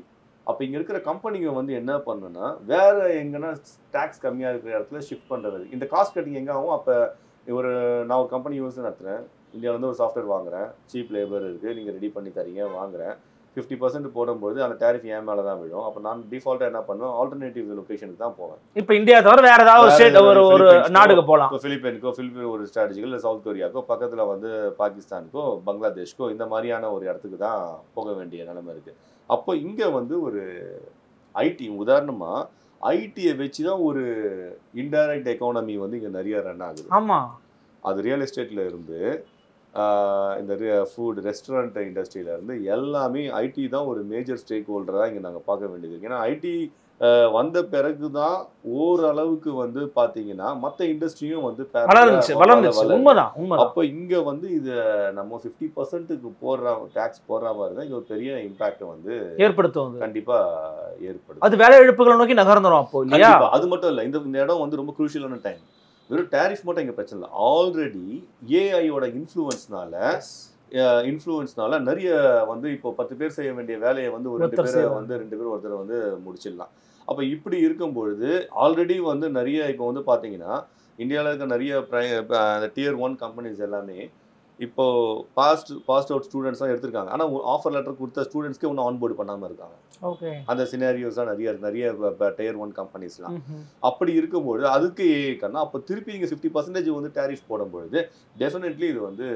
அப்போ இங்கே இருக்கிற கம்பெனிங்க வந்து என்ன பண்ணுன்னா வேறு எங்கன்னா டேக்ஸ் கம்மியாக இருக்கிற இடத்துல ஷிஃப்ட் பண்ணுறது. இந்த காஸ்ட் கட்டிங் எங்கே ஆகும்? அப்போ நான் ஒரு கம்பெனி யூஸ் நடத்துகிறேன், இந்தியாவிலேருந்து ஒரு சாஃப்ட்வேர் வாங்குறேன், சீப் லேபர் இருக்குது, நீங்கள் ரெடி பண்ணி தரீங்க, வாங்குறேன், 50% போடும்போது அந்த டேரிஃப் என் மேலே தான் விடும். அப்போ நான் டிஃபால்ட்டாக என்ன பண்ணுவேன், ஆல்டர்னேட்டிவ் லொகேஷனுக்கு தான் போவேன். இப்போ இந்தியா தவிர வேறு ஏதாவது ஸ்டேட் ஒரு நாடுக்கு போகலாம். இப்போ ஃபிலிப்பைன் ஒரு ஸ்ட்ராட்டஜிக்கல், இல்லை சவுத் கொரியாக்கோ, பக்கத்தில் வந்து பாகிஸ்தானுக்கோ பங்களாதேஷ்க்கோ இந்த மாதிரியான ஒரு இடத்துக்கு தான் போக வேண்டிய நிலைமை இருக்குது. அப்போ இங்கே வந்து ஒரு ஐடி உதாரணமாக ஐடியை வச்சு தான் ஒரு இன்டைரக்ட் எக்கானமி வந்து இங்கே நிறைய ரன் ஆகுது. ஆமாம், அது ரியல் எஸ்டேட்டில் இருந்து இந்த ஃபுட் ரெஸ்டாரண்ட் இண்டஸ்ட்ரியில இருந்து எல்லாமே ஐடி தான் ஒரு மேஜர் ஸ்டேக் ஹோல்டராக இங்கே நாங்கள் பார்க்க வேண்டியது இருக்கு. ஏன்னா ஐடி வந்த பிறகு தான் ஓரளவுக்கு வந்து பார்த்தீங்கன்னா மற்ற இண்டஸ்ட்ரியும் வந்து அப்போ இங்கே வந்து இதை நம்ம 50%க்கு போடுற டேக்ஸ் போடுற மாதிரி தான் இங்கே ஒரு பெரிய இம்பாக்ட் வந்து ஏற்படுத்தும். கண்டிப்பாக ஏற்படுத்தும். அது வேலை இழப்புகளை நோக்கி நகர்ந்துடும். அப்போ இல்லையா? அது மட்டும் இல்லை, இந்த இடம் வந்து ரொம்ப குரூஷியலான டைம். வெறும் டேரிஃப் மட்டும் இங்கே பிரச்சனை இல்லை. ஆல்ரெடி ஏஐயோட இன்ஃப்ளூயன்ஸ்னால நிறைய வந்து இப்போ 10 பேர் செய்ய வேண்டிய வேலையை வந்து ஒரு 2 பேர் ஒருத்தர் வந்து முடிச்சிடலாம். அப்போ இப்படி இருக்கும்பொழுது ஆல்ரெடி வந்து நிறைய இப்போ வந்து பார்த்தீங்கன்னா இந்தியாவில் இருக்க நிறைய Tier 1 கம்பெனிஸ் எல்லாமே இப்போ பாஸ்ட் அவுட் ஸ்டூடெண்ட்ஸ் தான் எடுத்திருக்காங்க. ஆனால் ஆஃபர் லெட்டர் கொடுத்த ஸ்டூடெண்ட்ஸ்க்கு இன்னும் ஆன்போர்டு பண்ணாமல் இருக்காங்க. ஓகே. அந்த சினாரியோஸ் தான் நிறைய Tier 1 கம்பெனிஸ்லாம். அப்படி இருக்கும்போது அதுக்கு ஏன்னா அப்போ திருப்பி இங்கே 50% வந்து டேரிஃப் போடும்பொழுது டெஃபினெட்லி இது வந்து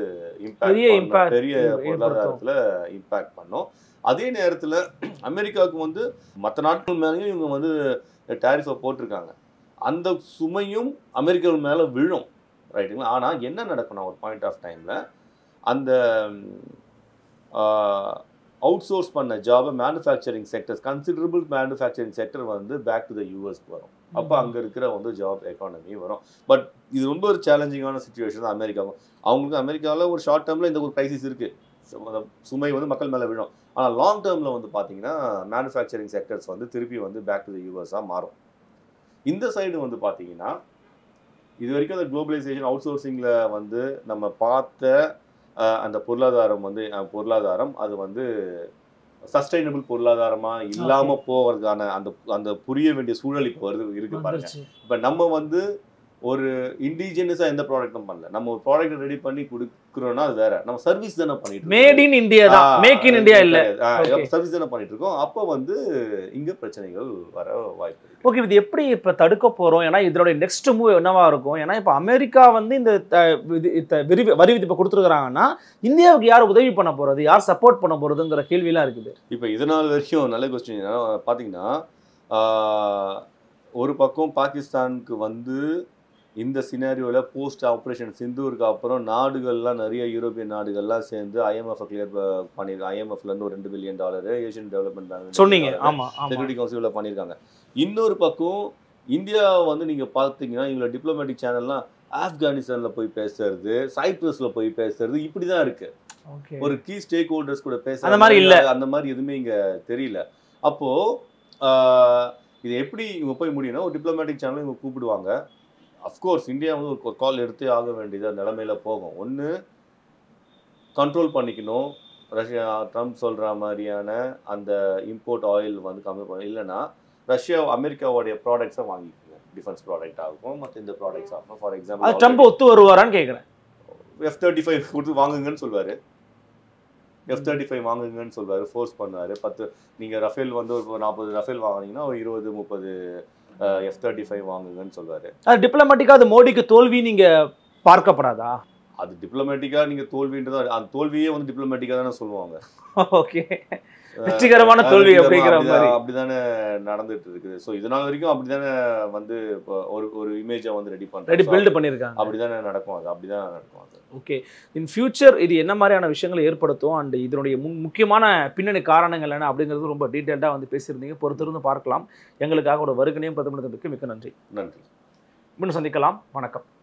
பெரிய பொருளாதாரத்தில் இம்பாக்ட் பண்ணும். அதே நேரத்தில் அமெரிக்காவுக்கு வந்து மற்ற நாட்கள் மேலேயும் இவங்க வந்து டேரிஃபை போட்டிருக்காங்க. அந்த சுமையும் அமெரிக்காவுக்கு மேலே விழும், ரைட்டுங்களா? ஆனால் என்ன நடக்கணும், ஒரு பாயிண்ட் ஆஃப் டைமில் அந்த அவுட் சோர்ஸ் பண்ண ஜாபை manufacturing sectors, considerable manufacturing sector வந்து பேக் டு த யூஎஸ்க்கு வரும். அப்போ அங்கே இருக்கிற வந்து ஜாப் எக்கானமி வரும். பட் இது ரொம்ப ஒரு சேலஞ்சிங்கான சுச்சுவேஷன் தான் அமெரிக்காவும். அவங்களுக்கு அமெரிக்காவில் ஒரு ஷார்ட் டேர்மில் இந்த ஒரு கிரைசிஸ் இருக்குது, சுமை வந்து மக்கள் மேலே விழும். ஆனால் லாங் டேர்மில் வந்து பார்த்தீங்கன்னா மேனுஃபேக்சரிங் செக்டர்ஸ் வந்து திருப்பி வந்து பேக் டு த யூஎஸாக மாறும். இந்த சைடு வந்து பார்த்தீங்கன்னா இது வரைக்கும் அந்த குளோபலைசேஷன் அவுட் சோர்சிங்கில் வந்து நம்ம பார்த்த அந்த பொருளாதாரம் அது வந்து சஸ்டைனபிள் பொருளாதாரமாக இல்லாமல் போகிறதுக்கான அந்த புரிய வேண்டிய சூழல் இப்போ இருக்கு பாருங்க. இப்போ நம்ம வந்து ஒரு இண்டிஜினஸா எந்த ப்ராடக்ட்டும் பண்ணல. நம்ம ஒரு ப்ராடக்ட் ரெடி பண்ணி கொடுக்குறோம்னா அது வேற. நம்ம சர்வீஸ் தானே பண்ணிட்டு இருக்கோம். மேட் இன் இந்தியா தான், மேக் இன் இந்தியா இல்ல. சர்வீஸ் தானே பண்ணிட்டு இருக்கோம். அப்போ வந்து இங்க பிரச்சனைகள் வர வாய்ப்பு இருக்கு. ஓகே, இது எப்படி இப்ப தடுக்க போறோம்? ஏன்னா இதோட நெக்ஸ்ட் மூவ் என்னவா இருக்கும்? ஏன்னா இப்ப அமெரிக்கா வந்து இந்த வரி விதிப்பை கொடுத்துருக்காங்கன்னா இந்தியாவுக்கு யார் உதவி பண்ண போறது, யார் சப்போர்ட் பண்ண போறதுங்கிற கேள்வியெல்லாம் இருக்குது. இப்போ இதனால் வரைக்கும் நல்ல கொஸ்டின். பாத்தீங்கன்னா ஒரு பக்கம் பாகிஸ்தானுக்கு வந்து இந்த சினாரியோவில் போஸ்ட் ஆப்ரேஷன் சிந்தூருக்கு அப்புறம் நாடுகள்லாம் நிறைய யூரோப்பியன் நாடுகள்லாம் சேர்ந்து ஐஎம்எஃப் கிளியர் பண்ணியிருக்காங்க. ஐஎம்எஃப்லேருந்து ஒரு $2 பில்லியன் ஏஷியன் டெவலப்மெண்ட் பேங்க் சொன்னீங்க, ஆமா, செக்யூரிட்டி கவுன்சிலில் பண்ணியிருக்காங்க. இன்னொரு பக்கம் இந்தியா வந்து நீங்கள் பார்த்தீங்கன்னா இவங்களோட டிப்ளமேட்டிக் சேனல்லாம் ஆப்கானிஸ்தானில் போய் பேசுறது, சைப்ரஸில் போய் பேசுறது, இப்படி தான் இருக்கு. ஒரு கீ ஸ்டேக் ஹோல்டர்ஸ் கூட பேச அந்த மாதிரி இல்லை, அந்த மாதிரி எதுவுமே இங்கே தெரியல. அப்போ இது எப்படி இவங்க போய் முடியும்னா ஒரு டிப்ளமேட்டிக் சேனல் இவங்க கூப்பிடுவாங்க. அஃப்கோர்ஸ் இந்தியா வந்து ஒரு கால் எடுத்தே ஆக வேண்டியது நிலைமையில போகும். ஒன்று கண்ட்ரோல் பண்ணிக்கணும், ரஷ்யா ட்ரம்ப் சொல்கிற மாதிரியான அந்த இம்போர்ட் ஆயில் வந்து கம்மி பண்ணணும். இல்லைன்னா ரஷ்யா அமெரிக்காவோடைய ப்ராடக்ட்ஸை வாங்கிக்கணும், டிஃபென்ஸ் ப்ராடக்ட் ஆகும், மற்ற இந்த ப்ராடக்ட்ஸ் ஆகும். ஃபார் எக்ஸாம்பிள் ட்ரம்ப் ஒத்து வருவாரான்னு கேட்குறேன். F-35 கொடுத்து வாங்குங்கன்னு சொல்லுவார். F-35 வாங்குங்கன்னு சொல்லுவார், ஃபோர்ஸ் பண்ணுவார். 10 நீங்கள் ரஃபேல் வந்து ஒரு 40 ரஃபேல் வாங்கினீங்கன்னா ஒரு 20-30 F-35 வாங்குங்கன்னு சொல்லுவார். அது டிப்ளமேட்டிக்காக அது மோடிக்கு தோல்வி நீங்க பார்க்கப்படாதா? அது டிப்ளமேட்டிக்காக நீங்கள் தோல்வின்றதா, அந்த தோல்வியே வந்து டிப்ளமேட்டிக்காக தானே சொல்லுவாங்க. ஓகே, வெற்றிகரமான தோல்வி அப்படிங்கிற மாதிரி அப்படிதானே நடந்துட்டு இருக்குது. ஸோ இதனால வரைக்கும் அப்படிதானே வந்து இப்போ ஒரு இமேஜை வந்து ரெடி பில்ட் பண்ணியிருக்காங்க. அப்படிதானே நடக்கும், அது அப்படிதான் நடக்கும் அது. ஓகே, இன் ஃபியூச்சர் இது என்ன மாதிரியான விஷயங்களை ஏற்படுத்தும் அண்ட் இதனுடைய முக்கியமான பின்னணி காரணங்கள் என்ன அப்படிங்கிறது ரொம்ப டீட்டெயில்டாக வந்து பேசியிருந்தீங்க. பொறுத்திருந்து பார்க்கலாம். எங்களுக்காக ஒரு வருகனையும் பிரதமருக்கு மிக்க நன்றி. நன்றி. மீண்டும் சந்திக்கலாம். வணக்கம்.